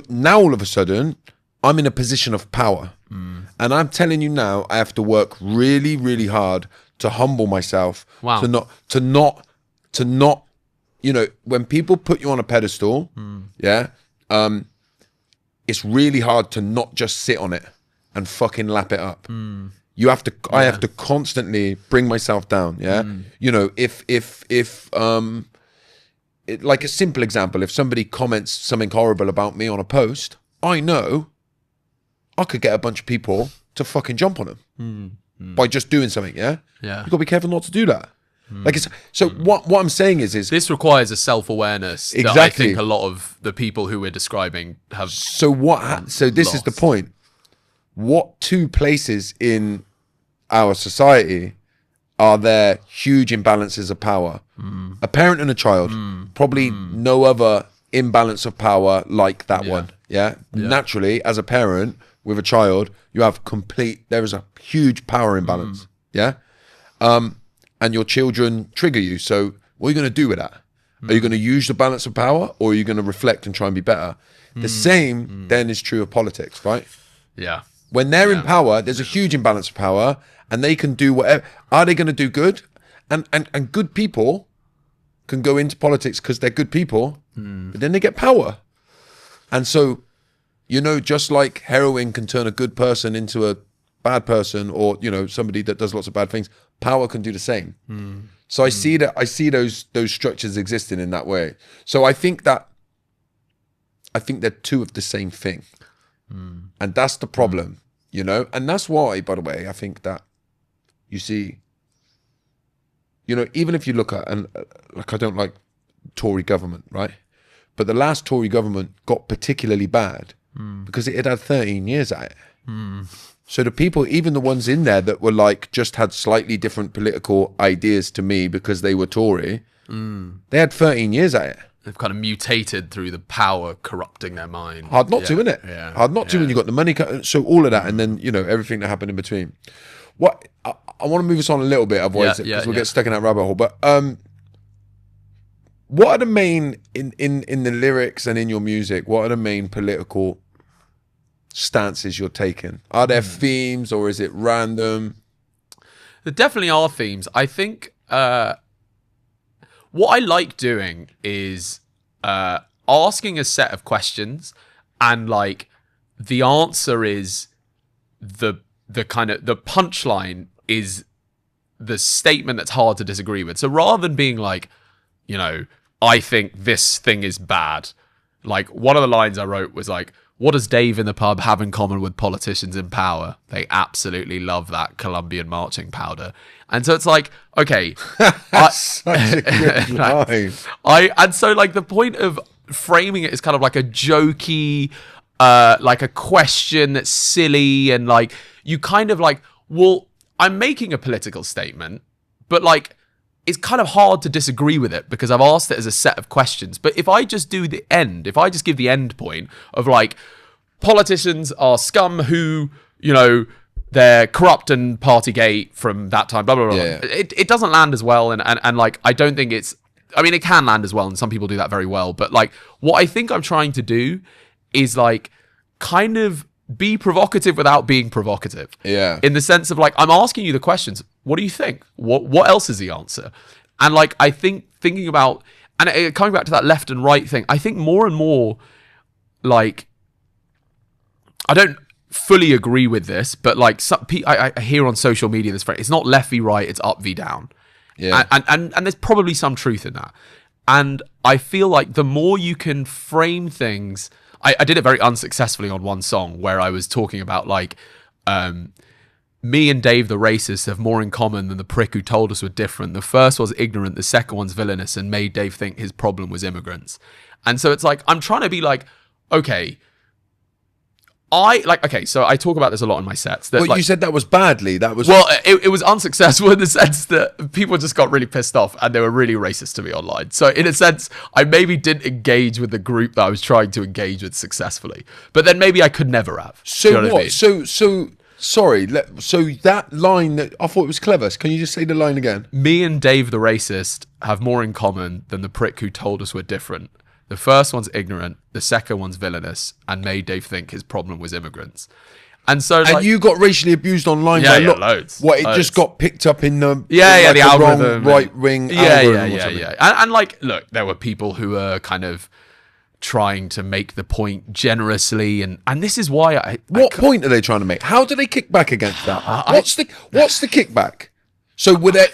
[SPEAKER 2] now all of a sudden, I'm in a position of power. And I'm telling you now, I have to work really, really hard to humble myself.
[SPEAKER 1] Wow.
[SPEAKER 2] To not, when people put you on a pedestal, it's really hard to not just sit on it and fucking lap it up. I have to constantly bring myself down. Like a simple example, if somebody comments something horrible about me on a post, I know I could get a bunch of people to fucking jump on them by just doing something. You gotta be careful not to do that. Like what I'm saying is
[SPEAKER 1] this requires a self-awareness that I think a lot of the people who we're describing have.
[SPEAKER 2] So this is the point. What two places in our society are there huge imbalances of power? A parent and a child. Probably no other imbalance of power like that one. Naturally, as a parent with a child, there is a huge power imbalance. And your children trigger you. So what are you going to do with that? Are you going to use the balance of power, or are you going to reflect and try and be better? The same then is true of politics, right? When they're in power, there's a huge imbalance of power, and they can do whatever. Are they going to do good? And good people can go into politics because they're good people, but then they get power. And so, just like heroin can turn a good person into a bad person, or, somebody that does lots of bad things, power can do the same. So I see those structures existing in that way. So I think they're two of the same thing. And that's the problem, and that's why, by the way, I think that you see, even if you look at, and I don't like Tory government, right? But the last Tory government got particularly bad because it had 13 years at it. So the people, even the ones in there that were like, just had slightly different political ideas to me because they were Tory, they had 13 years at it.
[SPEAKER 1] They've kind of mutated through the power corrupting their mind.
[SPEAKER 2] Hard not to, innit? Hard not to when you got the money. So all of that, and then, everything that happened in between. What I want to move us on a little bit, otherwise, because we'll get stuck in that rabbit hole. But what are the main, in the lyrics and in your music, what are the main political stances you're taking? Are there themes, or is it random?
[SPEAKER 1] There definitely are themes. I think what I like doing is asking a set of questions, and like the answer is the kind of the punchline is the statement that's hard to disagree with. So rather than being like, I think this thing is bad, Like, one of the lines I wrote was like, what does Dave in the pub have in common with politicians in power? They absolutely love that Colombian marching powder. And so it's like, okay.
[SPEAKER 2] That's such a good line.
[SPEAKER 1] And so, like, the point of framing it is kind of like a jokey, like a question that's silly, and like, you kind of like, well, I'm making a political statement, but like, it's kind of hard to disagree with it because I've asked it as a set of questions. But if I just do the end, if I just give the end point of like, politicians are scum who, you know, they're corrupt and partygate from that time, blah, blah, blah.
[SPEAKER 2] Yeah.
[SPEAKER 1] It doesn't land as well. And like, I don't think it's, I mean, it can land as well, and some people do that very well. But like, what I think I'm trying to do is like, kind of be provocative without being provocative.
[SPEAKER 2] Yeah.
[SPEAKER 1] In the sense of like, I'm asking you the questions. What do you think? What else is the answer? And like, I think thinking about, and coming back to that left and right thing, I think more and more, like, I don't fully agree with this, but like, I hear on social media this phrase, it's not left v right, it's up v down.
[SPEAKER 2] Yeah.
[SPEAKER 1] And there's probably some truth in that. And I feel like the more you can frame things, I did it very unsuccessfully on one song where I was talking about like, me and Dave the racist have more in common than the prick who told us we're different. The first was ignorant, the second one's villainous and made Dave think his problem was immigrants. And so it's like, I'm trying to be like, okay, so I talk about this a lot in my sets. That,
[SPEAKER 2] Well,
[SPEAKER 1] like,
[SPEAKER 2] you said that was badly. That was...
[SPEAKER 1] well, it was unsuccessful in the sense that people just got really pissed off and they were really racist to me online. So in a sense, I maybe didn't engage with the group that I was trying to engage with successfully. But then maybe I could never have.
[SPEAKER 2] So
[SPEAKER 1] you know
[SPEAKER 2] what?
[SPEAKER 1] I mean?
[SPEAKER 2] Sorry. So that line, that I thought it was clever. Can you just say the line again?
[SPEAKER 1] Me and Dave the racist have more in common than the prick who told us we're different. The first one's ignorant, the second one's villainous, and made Dave think his problem was immigrants. And so, like,
[SPEAKER 2] And you got racially abused online by
[SPEAKER 1] loads.
[SPEAKER 2] What, it
[SPEAKER 1] loads.
[SPEAKER 2] just got picked up in the
[SPEAKER 1] the algorithm,
[SPEAKER 2] wrong right wing algorithm or something.
[SPEAKER 1] And like, look, there were people who were kind of trying to make the point generously, and this is why
[SPEAKER 2] What point are they trying to make? How do they kick back against that? What's the kickback? So were there?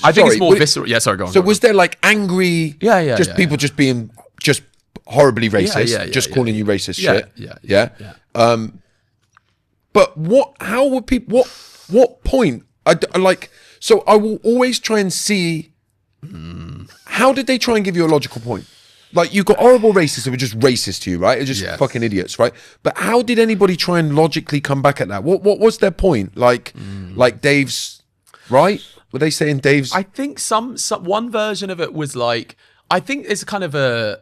[SPEAKER 1] I think it's more visceral. Yeah, sorry, go on.
[SPEAKER 2] So was there like angry? People just being just horribly racist, just calling you racist shit. Yeah. But what? How would people? What point? I like. So I will always try and see. How did they try and give you a logical point? Like, you've got horrible racists who are just racist to you, right? They're just fucking idiots, right? But how did anybody try and logically come back at that? What was their point? Like Dave's, right? Were they saying Dave's?
[SPEAKER 1] I think some one version of it was like, I think it's kind of a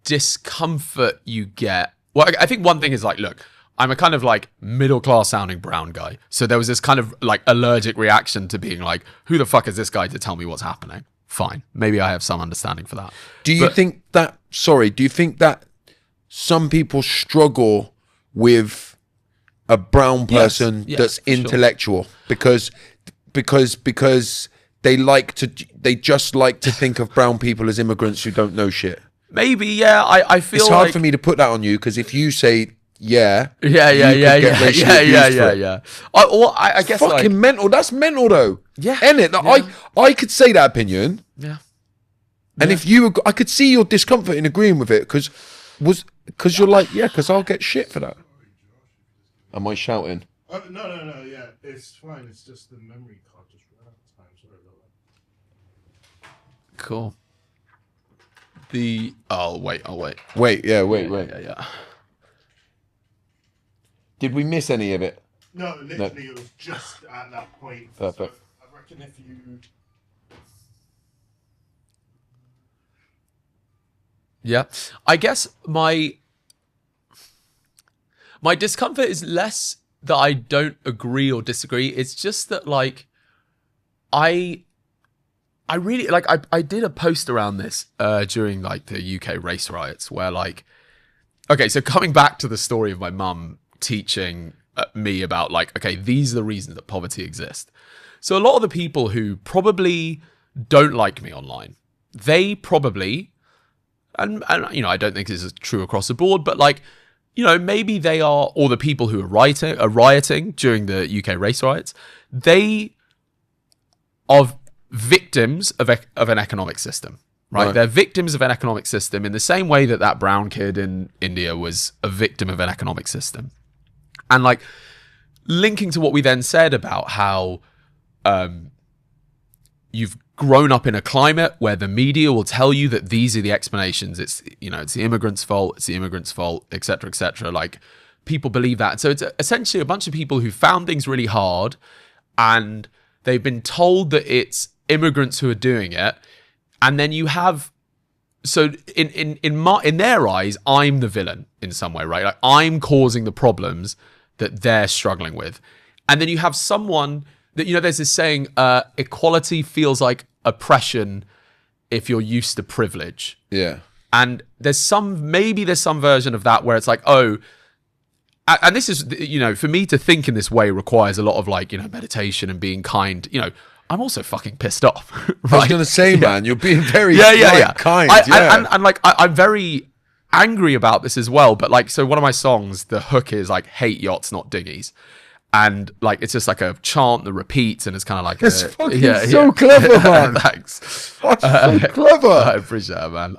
[SPEAKER 1] discomfort you get. Well, I think one thing is like, look, I'm a kind of like middle class sounding brown guy. So there was this kind of like allergic reaction to being like, who the fuck is this guy to tell me what's happening? Fine. Maybe I have some understanding for that.
[SPEAKER 2] Do you think that some people struggle with a brown person that's intellectual because they just like to think of brown people as immigrants who don't know shit?
[SPEAKER 1] Maybe, yeah. I feel
[SPEAKER 2] it's hard for me to put that on you because if you say I
[SPEAKER 1] guess
[SPEAKER 2] fucking
[SPEAKER 1] like,
[SPEAKER 2] mental. That's mental though.
[SPEAKER 1] Yeah,
[SPEAKER 2] isn't it? Like, I could say that opinion.
[SPEAKER 1] Yeah.
[SPEAKER 2] And if you, I could see your discomfort in agreeing with it because you're like, because I'll get shit for that. Am I shouting?
[SPEAKER 3] No. Yeah, it's fine. It's just the memory card just ran out of time. Sorry about that.
[SPEAKER 1] Cool. I'll wait.
[SPEAKER 2] Wait.
[SPEAKER 1] Yeah.
[SPEAKER 2] Did we miss any of it?
[SPEAKER 3] No, literally, it was just at that point.
[SPEAKER 2] Perfect.
[SPEAKER 3] So I reckon if you...
[SPEAKER 1] Yeah. I guess my discomfort is less that I don't agree or disagree. It's just that, like, I really, like, I did a post around this during, like, the UK race riots where, like, okay, so coming back to the story of my mum teaching me about, like, okay, these are the reasons that poverty exists. So a lot of the people who probably don't like me online, they probably, and you know, I don't think this is true across the board, but, like, you know, maybe they are, or the people who are rioting during the UK race riots, they are victims of an economic system, right? They're victims of an economic system in the same way that that brown kid in India was a victim of an economic system. And like linking to what we then said about how you've grown up in a climate where the media will tell you that these are the explanations. It's, you know, it's the immigrants' fault, it's the immigrants' fault, etc., etc. Like people believe that. And so it's essentially a bunch of people who found things really hard and they've been told that it's immigrants who are doing it. And then you have, so in their eyes, I'm the villain in some way, right? Like I'm causing the problems that they're struggling with. And then you have someone that, you know, there's this saying, equality feels like oppression if you're used to privilege.
[SPEAKER 2] Yeah.
[SPEAKER 1] And there's some version of that where it's like, oh, and this is, you know, for me to think in this way requires a lot of like, you know, meditation and being kind. You know, I'm also fucking pissed off. Right?
[SPEAKER 2] I was going to say, man, you're being very kind.
[SPEAKER 1] And like, I'm very angry about this as well. But like, so one of my songs, the hook is like, hate yachts, not dinghies. And like, it's just like a chant that repeats and it's kind of like,
[SPEAKER 2] it's fucking so clever, man.
[SPEAKER 1] Thanks.
[SPEAKER 2] That's so clever.
[SPEAKER 1] I appreciate it, man.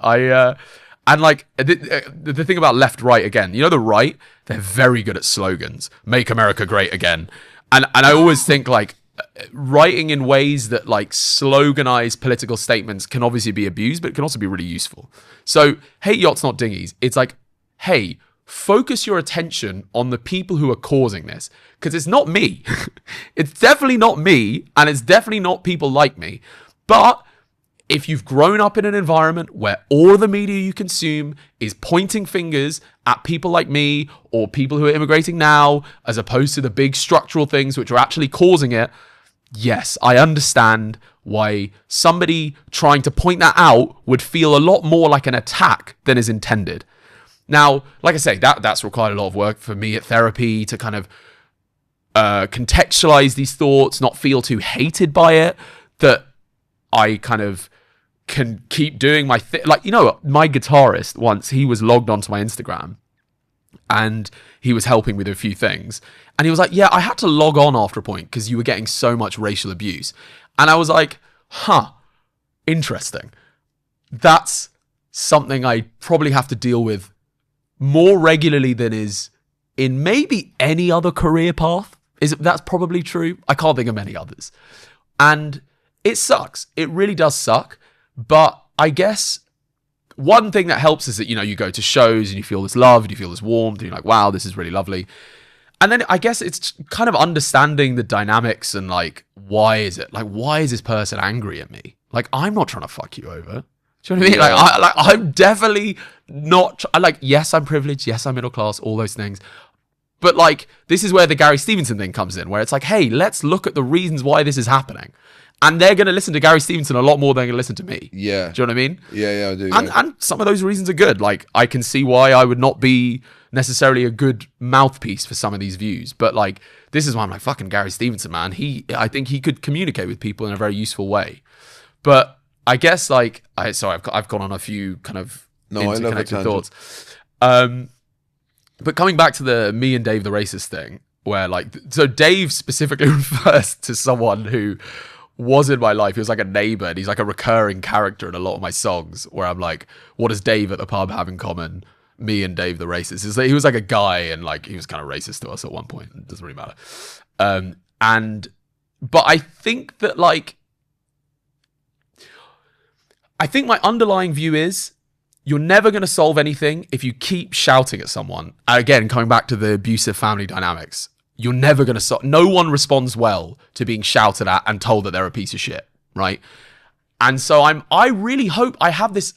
[SPEAKER 1] And like the thing about left, right again, you know, the right, they're very good at slogans. Make America great again. And I always think like writing in ways that like sloganize political statements can obviously be abused, but it can also be really useful. So hate yachts, not dinghies. It's like, hey, focus your attention on the people who are causing this. Because it's not me. It's definitely not me. And it's definitely not people like me. But if you've grown up in an environment where all the media you consume is pointing fingers at people like me or people who are immigrating now, as opposed to the big structural things which are actually causing it, yes, I understand why somebody trying to point that out would feel a lot more like an attack than is intended. Now, like I say, that's required a lot of work for me at therapy to kind of contextualize these thoughts, not feel too hated by it, that I kind of can keep doing my thing. Like, you know, my guitarist once, he was logged onto my Instagram and he was helping with a few things. And he was like, yeah, I had to log on after a point because you were getting so much racial abuse. And I was like, huh, interesting. That's something I probably have to deal with more regularly than is in maybe any other career path. That's probably true. I can't think of many others. And it sucks. It really does suck. But I guess one thing that helps is that, you know, you go to shows and you feel this love and you feel this warmth and you're like, wow, this is really lovely. And then I guess it's kind of understanding the dynamics and like, why is it? Like, why is this person angry at me? Like, I'm not trying to fuck you over. Do you know what I mean?
[SPEAKER 2] Yeah.
[SPEAKER 1] I'm definitely not, yes, I'm privileged. Yes, I'm middle class, all those things. But like, this is where the Gary Stevenson thing comes in, where it's like, hey, let's look at the reasons why this is happening. And they're going to listen to Gary Stevenson a lot more than they're going to listen to me.
[SPEAKER 2] Yeah.
[SPEAKER 1] Do you know what I mean?
[SPEAKER 2] Yeah, I do.
[SPEAKER 1] And some of those reasons are good. Like, I can see why I would not be necessarily a good mouthpiece for some of these views. But like, this is why I'm like, fucking Gary Stevenson, man. I think he could communicate with people in a very useful way. But I guess like, I've gone on a few kind of interconnected thoughts. But coming back to the me and Dave the racist thing, where like, so Dave specifically refers to someone who was in my life. He was like a neighbor and he's like a recurring character in a lot of my songs where I'm like, what does Dave at the pub have in common? Me and Dave the racist. Is like, he was like a guy and like, he was kind of racist to us at one point. It doesn't really matter. But I think that like, I think my underlying view is you're never going to solve anything if you keep shouting at someone. Again, coming back to the abusive family dynamics, you're never going to solve. No one responds well to being shouted at and told that they're a piece of shit, right? And so I really hope, I have this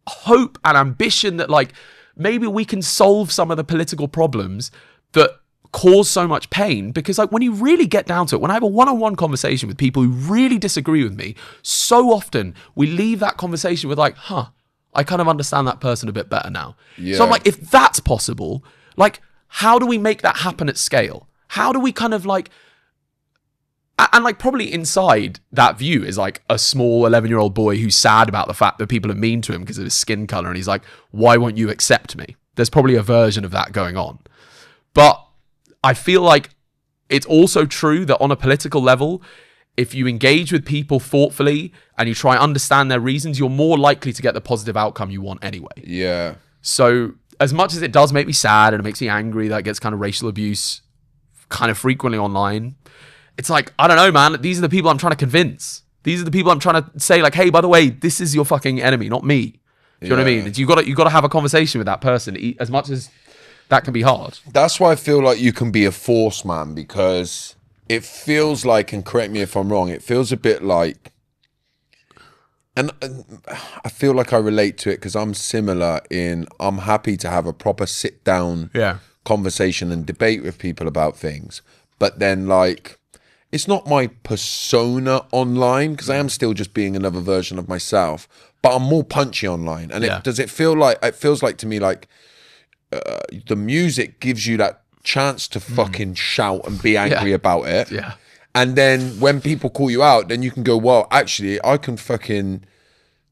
[SPEAKER 1] hope and ambition that like maybe we can solve some of the political problems that cause so much pain. Because like when you really get down to it, when I have a one-on-one conversation with people who really disagree with me, so often we leave that conversation with like, I kind of understand that person a bit better now. Yeah. So I'm like, if that's possible, like, how do we make that happen at scale? How do we kind of like, and like probably inside that view is like a small 11-year-old boy who's sad about the fact that people are mean to him because of his skin color. And he's like, why won't you accept me? There's probably a version of that going on. But I feel like it's also true that on a political level, if you engage with people thoughtfully and you try and understand their reasons, you're more likely to get the positive outcome you want anyway.
[SPEAKER 2] Yeah.
[SPEAKER 1] So as much as it does make me sad and it makes me angry that it gets kind of racial abuse kind of frequently online, it's like, I don't know, man. These are the people I'm trying to convince. These are the people I'm trying to say, like, hey, by the way, this is your fucking enemy, not me. Do you know what I mean? You got to have a conversation with that person, as much as that can be hard.
[SPEAKER 2] That's why I feel like you can be a force, man, because it feels like, and correct me if I'm wrong, it feels a bit like, and I feel like I relate to it because I'm similar in, I'm happy to have a proper sit down conversation and debate with people about things. But then, like, it's not my persona online because I am still just being another version of myself, but I'm more punchy online. And it feels like to me like the music gives you that chance to fucking shout and be angry about it.
[SPEAKER 1] Yeah.
[SPEAKER 2] And then when people call you out, then you can go, well, actually, I can fucking,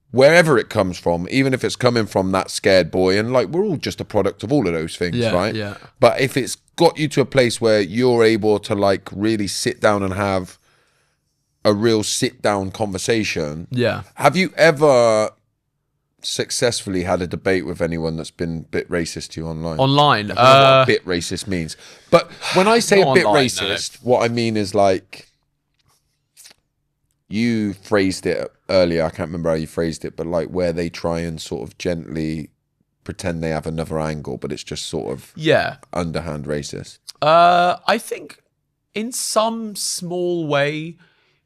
[SPEAKER 2] wherever it comes from, even if it's coming from that scared boy, and like, we're all just a product of all of those things, right?
[SPEAKER 1] Yeah.
[SPEAKER 2] But if it's got you to a place where you're able to like really sit down and have a real sit down conversation. Yeah. Have you ever successfully had a debate with anyone that's been a bit racist to you online? I don't know what a bit racist means. But when I say a bit racist, what I mean is like, you phrased it earlier, I can't remember how you phrased it, but like where they try and sort of gently pretend they have another angle, but it's just sort of underhand racist.
[SPEAKER 1] I think in some small way,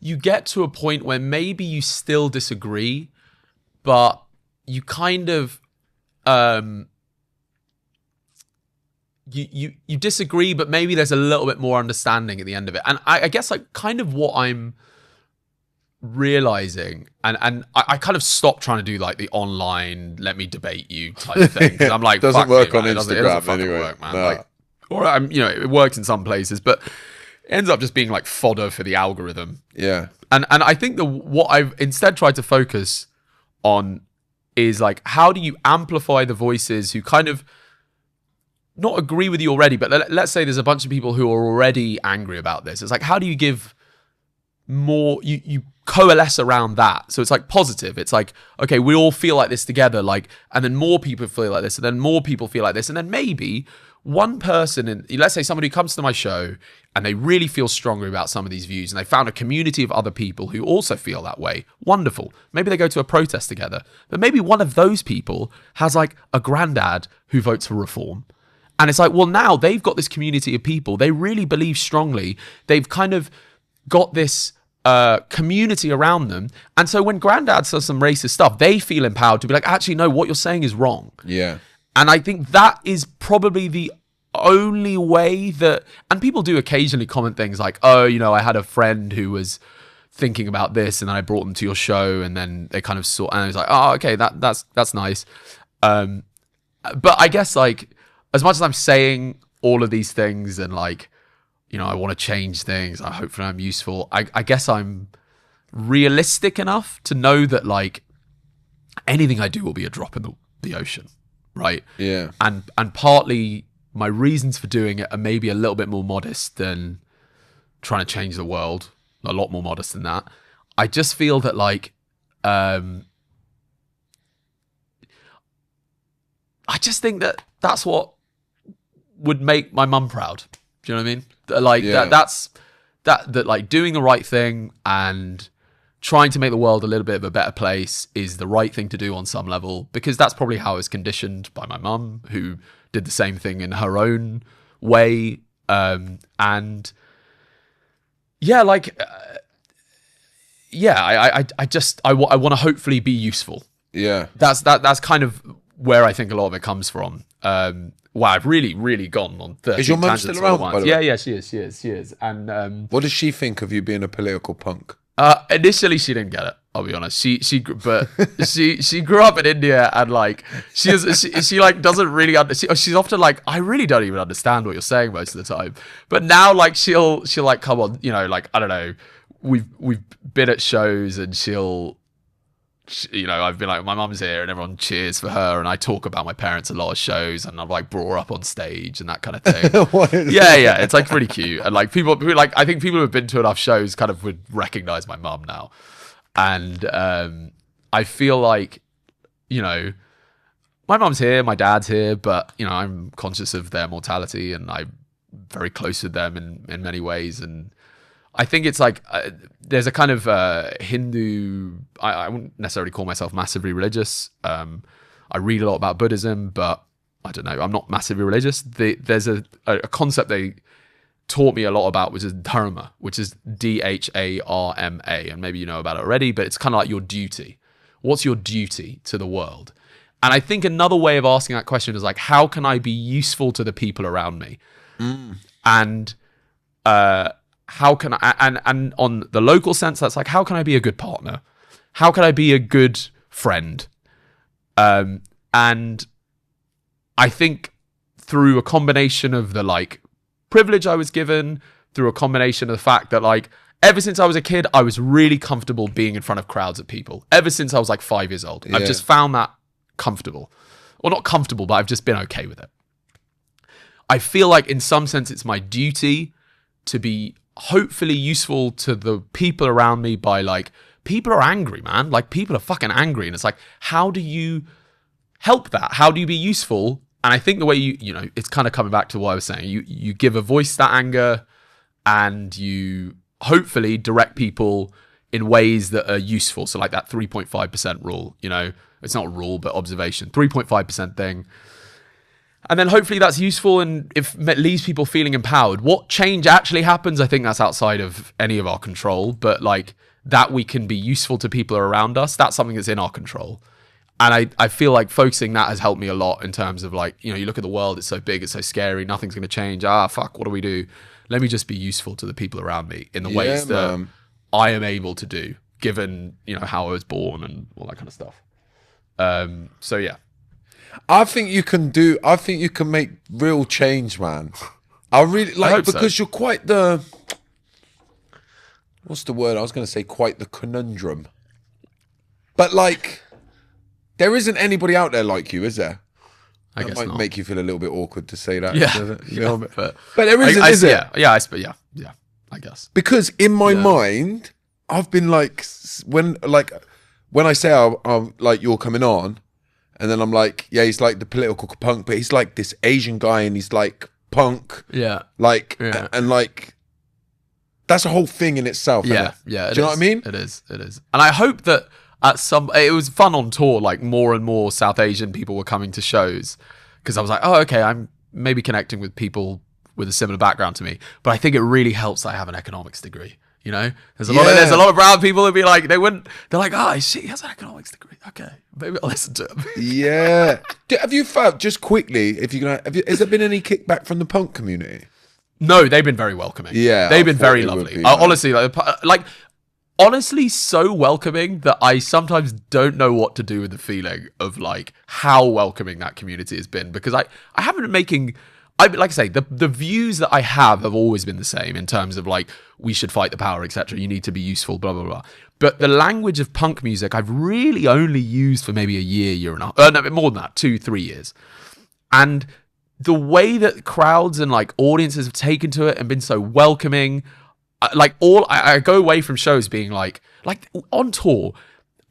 [SPEAKER 1] you get to a point where maybe you still disagree, but you kind of you disagree, but maybe there's a little bit more understanding at the end of it. And I guess like kind of what I'm realizing, and I kind of stopped trying to do like the online let me debate you type of thing, because I'm like,
[SPEAKER 2] doesn't work on Instagram,
[SPEAKER 1] it doesn't
[SPEAKER 2] anyway.
[SPEAKER 1] Work, man. Like, or it works in some places, but it ends up just being like fodder for the algorithm.
[SPEAKER 2] Yeah.
[SPEAKER 1] And I think what I've instead tried to focus on is like, how do you amplify the voices who kind of not agree with you already, but let's say there's a bunch of people who are already angry about this. It's like, how do you give more, you coalesce around that. So it's like positive. It's like, okay, we all feel like this together, like, and then more people feel like this, and then more people feel like this, and then maybe one person, let's say somebody who comes to my show and they really feel strongly about some of these views and they found a community of other people who also feel that way. Wonderful. Maybe they go to a protest together, but maybe one of those people has like a granddad who votes for reform. And it's like, well, now they've got this community of people. They really believe strongly. They've kind of got this community around them. And so when granddad says some racist stuff, they feel empowered to be like, actually, no, what you're saying is wrong.
[SPEAKER 2] Yeah.
[SPEAKER 1] And I think that is probably the only way that, and people do occasionally comment things like, oh, I had a friend who was thinking about this and then I brought them to your show, and then they kind of saw, and I was like, oh, okay, that's nice. But I guess like, as much as I'm saying all of these things and like, I want to change things, hopefully I'm useful, I guess I'm realistic enough to know that like anything I do will be a drop in the ocean. Right.
[SPEAKER 2] Yeah.
[SPEAKER 1] And partly my reasons for doing it are maybe a little bit more modest than trying to change the world. A lot more modest than that. I just feel that like, I just think that that's what would make my mum proud. Do you know what I mean? Like that like doing the right thing and trying to make the world a little bit of a better place is the right thing to do on some level, because that's probably how I was conditioned by my mum, who did the same thing in her own way. And yeah, like, I want to hopefully be useful.
[SPEAKER 2] Yeah.
[SPEAKER 1] That's kind of where I think a lot of it comes from. Wow, I've really gone on 30
[SPEAKER 2] Is your mum still around, by the way?
[SPEAKER 1] Yeah, she is. And
[SPEAKER 2] what does she think of you being a political punk?
[SPEAKER 1] Initially, she didn't get it. I'll be honest. She grew up in India, and like she like doesn't really she's often like, I really don't even understand what you're saying most of the time. But now like she'll like come on, like I don't know, we've been at shows and she'll you know, I've been like, my mum's here and everyone cheers for her, and I talk about my parents a lot of shows, and I've like brought her up on stage and that kind of thing. Yeah, it's like pretty cute, and like people like, I think people who have been to enough shows kind of would recognize my mum now, and I feel like, you know, my mum's here, my dad's here, but you know, I'm conscious of their mortality, and I'm very close with them in many ways, and I think it's like there's a kind of Hindu. I wouldn't necessarily call myself massively religious. I read a lot about Buddhism, but I don't know. I'm not massively religious. There's a concept they taught me a lot about, which is dharma, which is Dharma, and maybe you know about it already. But it's kind of like your duty. What's your duty to the world? And I think another way of asking that question is like, how can I be useful to the people around me? And how can I, and on the local sense, that's like, how can I be a good partner? How can I be a good friend? And I think through a combination of the like privilege I was given, through a combination of the fact that like ever since I was a kid, I was really comfortable being in front of crowds of people. Ever since I was like 5 years old, I've just found that comfortable. Well, not comfortable, but I've just been okay with it. I feel like in some sense it's my duty to be hopefully useful to the people around me by like, people are angry, man. Like people are fucking angry. And it's like, how do you help that? How do you be useful? And I think the way you know, it's kind of coming back to what I was saying. You give a voice to that anger, and you hopefully direct people in ways that are useful. So like that 3.5% rule, you know, it's not a rule, but observation, 3.5% thing. And then hopefully that's useful, and if it leaves people feeling empowered. What change actually happens, I think that's outside of any of our control, but like that we can be useful to people around us, that's something that's in our control. And I feel like focusing that has helped me a lot in terms of like, you know, you look at the world, it's so big, it's so scary, nothing's going to change. Fuck, what do we do? Let me just be useful to the people around me in the ways that I am able to do, given, you know, how I was born and all that kind of stuff. So yeah.
[SPEAKER 2] I think you can make real change, man. I really like, because you're quite the, what's the word? I was going to say quite the conundrum. But like, there isn't anybody out there like you, is there?
[SPEAKER 1] I guess
[SPEAKER 2] might
[SPEAKER 1] not.
[SPEAKER 2] make you feel a little bit awkward to say that.
[SPEAKER 1] Yeah.
[SPEAKER 2] But there isn't, is it?
[SPEAKER 1] Yeah, I guess.
[SPEAKER 2] Because in my mind, I've been like, when I say I'm like, you're coming on, and then I'm like, yeah, he's like the political punk, but he's like this Asian guy, and he's like punk.
[SPEAKER 1] Yeah.
[SPEAKER 2] Like, and like, that's a whole thing in itself.
[SPEAKER 1] Yeah.
[SPEAKER 2] Do you know what I mean?
[SPEAKER 1] It is. And I hope that it was fun on tour, like more and more South Asian people were coming to shows, because I was like, oh, okay, I'm maybe connecting with people with a similar background to me. But I think it really helps that I have an economics degree. You know, there's a lot of brown people who'd be like, they're like, oh shit, he has an economics degree. Okay, maybe I'll listen to him.
[SPEAKER 2] Yeah. Have you found, just quickly, has there been any kickback from the punk community?
[SPEAKER 1] No, they've been very welcoming. Yeah, they've been very lovely. Honestly, honestly, so welcoming that I sometimes don't know what to do with the feeling of like how welcoming that community has been, because I haven't been making. Like I say, the views that I have always been the same in terms of like, we should fight the power, etc. You need to be useful, blah, blah, blah. But the language of punk music, I've really only used for maybe a year and a half. No, more than that, 2-3 years. And the way that crowds and like audiences have taken to it and been so welcoming, I go away from shows being like on tour,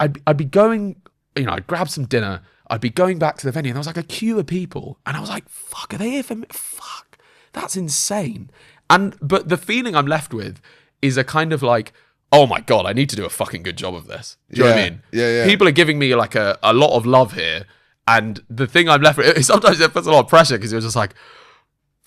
[SPEAKER 1] I'd be going, you know, I'd grab some dinner, I'd be going back to the venue, and there was like a queue of people, and I was like, fuck, are they here for me? Fuck, that's insane. But the feeling I'm left with is a kind of like, oh my God, I need to do a fucking good job of this. Do you know what I mean?
[SPEAKER 2] Yeah.
[SPEAKER 1] People are giving me like a lot of love here, and the thing I'm left with, sometimes it puts a lot of pressure, because you're just like,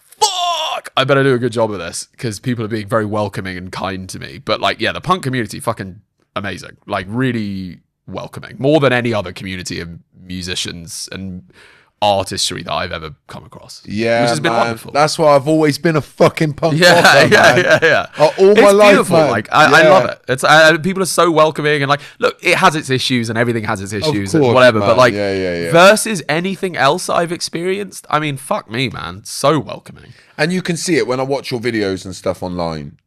[SPEAKER 1] fuck, I better do a good job of this, because people are being very welcoming and kind to me. But like, yeah, the punk community, fucking amazing. Like really welcoming, more than any other community of musicians and artistry that I've ever come across.
[SPEAKER 2] Yeah,
[SPEAKER 1] which has been wonderful.
[SPEAKER 2] That's why I've always been a fucking punk.
[SPEAKER 1] Yeah.
[SPEAKER 2] All my life,
[SPEAKER 1] beautiful,
[SPEAKER 2] man.
[SPEAKER 1] Like I love it. It's people are so welcoming, and like, look, it has its issues, and everything has its issues, and whatever. Man. But like, versus anything else I've experienced, I mean, fuck me, man, so welcoming.
[SPEAKER 2] And you can see it when I watch your videos and stuff online.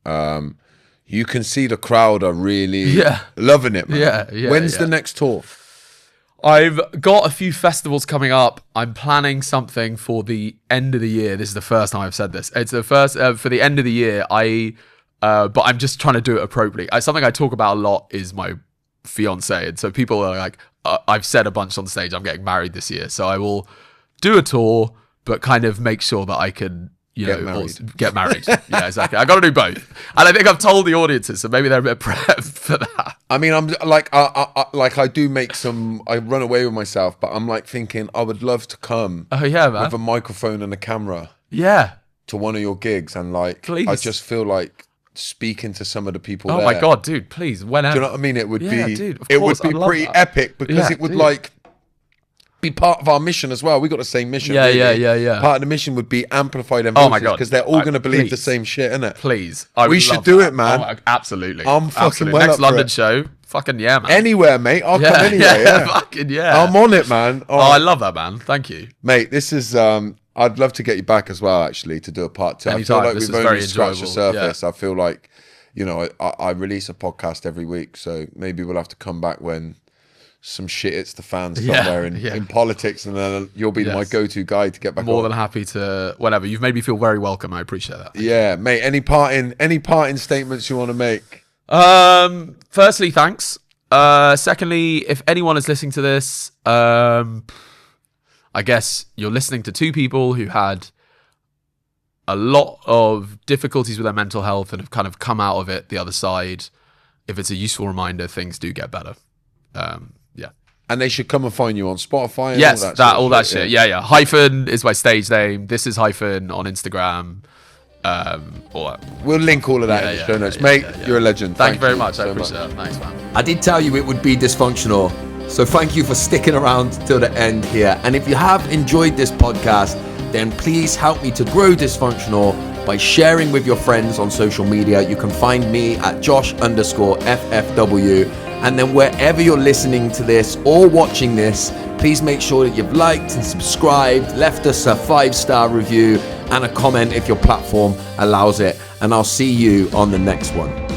[SPEAKER 2] you can see the crowd are really loving it, man. When's the next tour?
[SPEAKER 1] I've got a few festivals coming up. I'm planning something for the end of the year. This is the first time I've said this. It's the first for the end of the year. But I'm just trying to do it appropriately. Something I talk about a lot is my fiance, and so people are like, I've said a bunch on stage, I'm getting married this year, so I will do a tour, but kind of make sure that I can, get married. Yeah, exactly. I got to do both, and I think I've told the audiences, so maybe they're a bit prepped for that.
[SPEAKER 2] I mean, I'm like, I do make some. I run away with myself, but I'm like thinking, I would love to come.
[SPEAKER 1] Oh yeah, man.
[SPEAKER 2] With a microphone and a camera.
[SPEAKER 1] Yeah.
[SPEAKER 2] To one of your gigs, and like,
[SPEAKER 1] please.
[SPEAKER 2] I just feel like speaking to some of the people.
[SPEAKER 1] Oh my god, dude! Please, whenever.
[SPEAKER 2] Do you know what I mean? It would be.
[SPEAKER 1] Dude,
[SPEAKER 2] it would be pretty epic because it would like be part of our mission as well. We got the same mission.
[SPEAKER 1] Yeah.
[SPEAKER 2] Part of the mission would be amplify them voices.
[SPEAKER 1] Oh my god,
[SPEAKER 2] because they're all going to believe the same shit, innit?
[SPEAKER 1] Please,
[SPEAKER 2] we should do it, man.
[SPEAKER 1] Absolutely.
[SPEAKER 2] I'm fucking well
[SPEAKER 1] next
[SPEAKER 2] up
[SPEAKER 1] London
[SPEAKER 2] for it.
[SPEAKER 1] show. Fucking yeah, man.
[SPEAKER 2] Anywhere, mate. I'll come anywhere. Yeah,
[SPEAKER 1] fucking yeah.
[SPEAKER 2] I'm on it, man.
[SPEAKER 1] Oh, I love that, man. Thank you,
[SPEAKER 2] mate. This is. I'd love to get you back as well, actually, to do a part 2.
[SPEAKER 1] Anytime.
[SPEAKER 2] I feel like
[SPEAKER 1] This
[SPEAKER 2] we've
[SPEAKER 1] is
[SPEAKER 2] only
[SPEAKER 1] very
[SPEAKER 2] scratched the
[SPEAKER 1] enjoyable.
[SPEAKER 2] surface. I feel like, I release a podcast every week, so maybe we'll have to come back when some shit hits the fan somewhere in politics, and then you'll be my go-to guy to get back.
[SPEAKER 1] More than happy to whatever. You've made me feel very welcome. I appreciate that.
[SPEAKER 2] Yeah, mate. Any parting statements you want to make?
[SPEAKER 1] Firstly, thanks. Secondly, if anyone is listening to this, I guess you're listening to two people who had a lot of difficulties with their mental health and have kind of come out of it the other side. If it's a useful reminder, things do get better.
[SPEAKER 2] And they should come and find you on Spotify. And
[SPEAKER 1] yes,
[SPEAKER 2] all that shit.
[SPEAKER 1] Yeah. Hyphen is my stage name. This is Hyphen on Instagram.
[SPEAKER 2] We'll link all of that in the show notes. Mate, you're a legend.
[SPEAKER 1] Thank you very much. I appreciate it. Thanks, man.
[SPEAKER 2] I did tell you it would be dysfunctional. So thank you for sticking around till the end here. And if you have enjoyed this podcast, then please help me to grow Dysfunctional by sharing with your friends on social media. You can find me at Josh_FFW. And then wherever you're listening to this or watching this, please make sure that you've liked and subscribed, left us a 5-star review and a comment if your platform allows it. And I'll see you on the next one.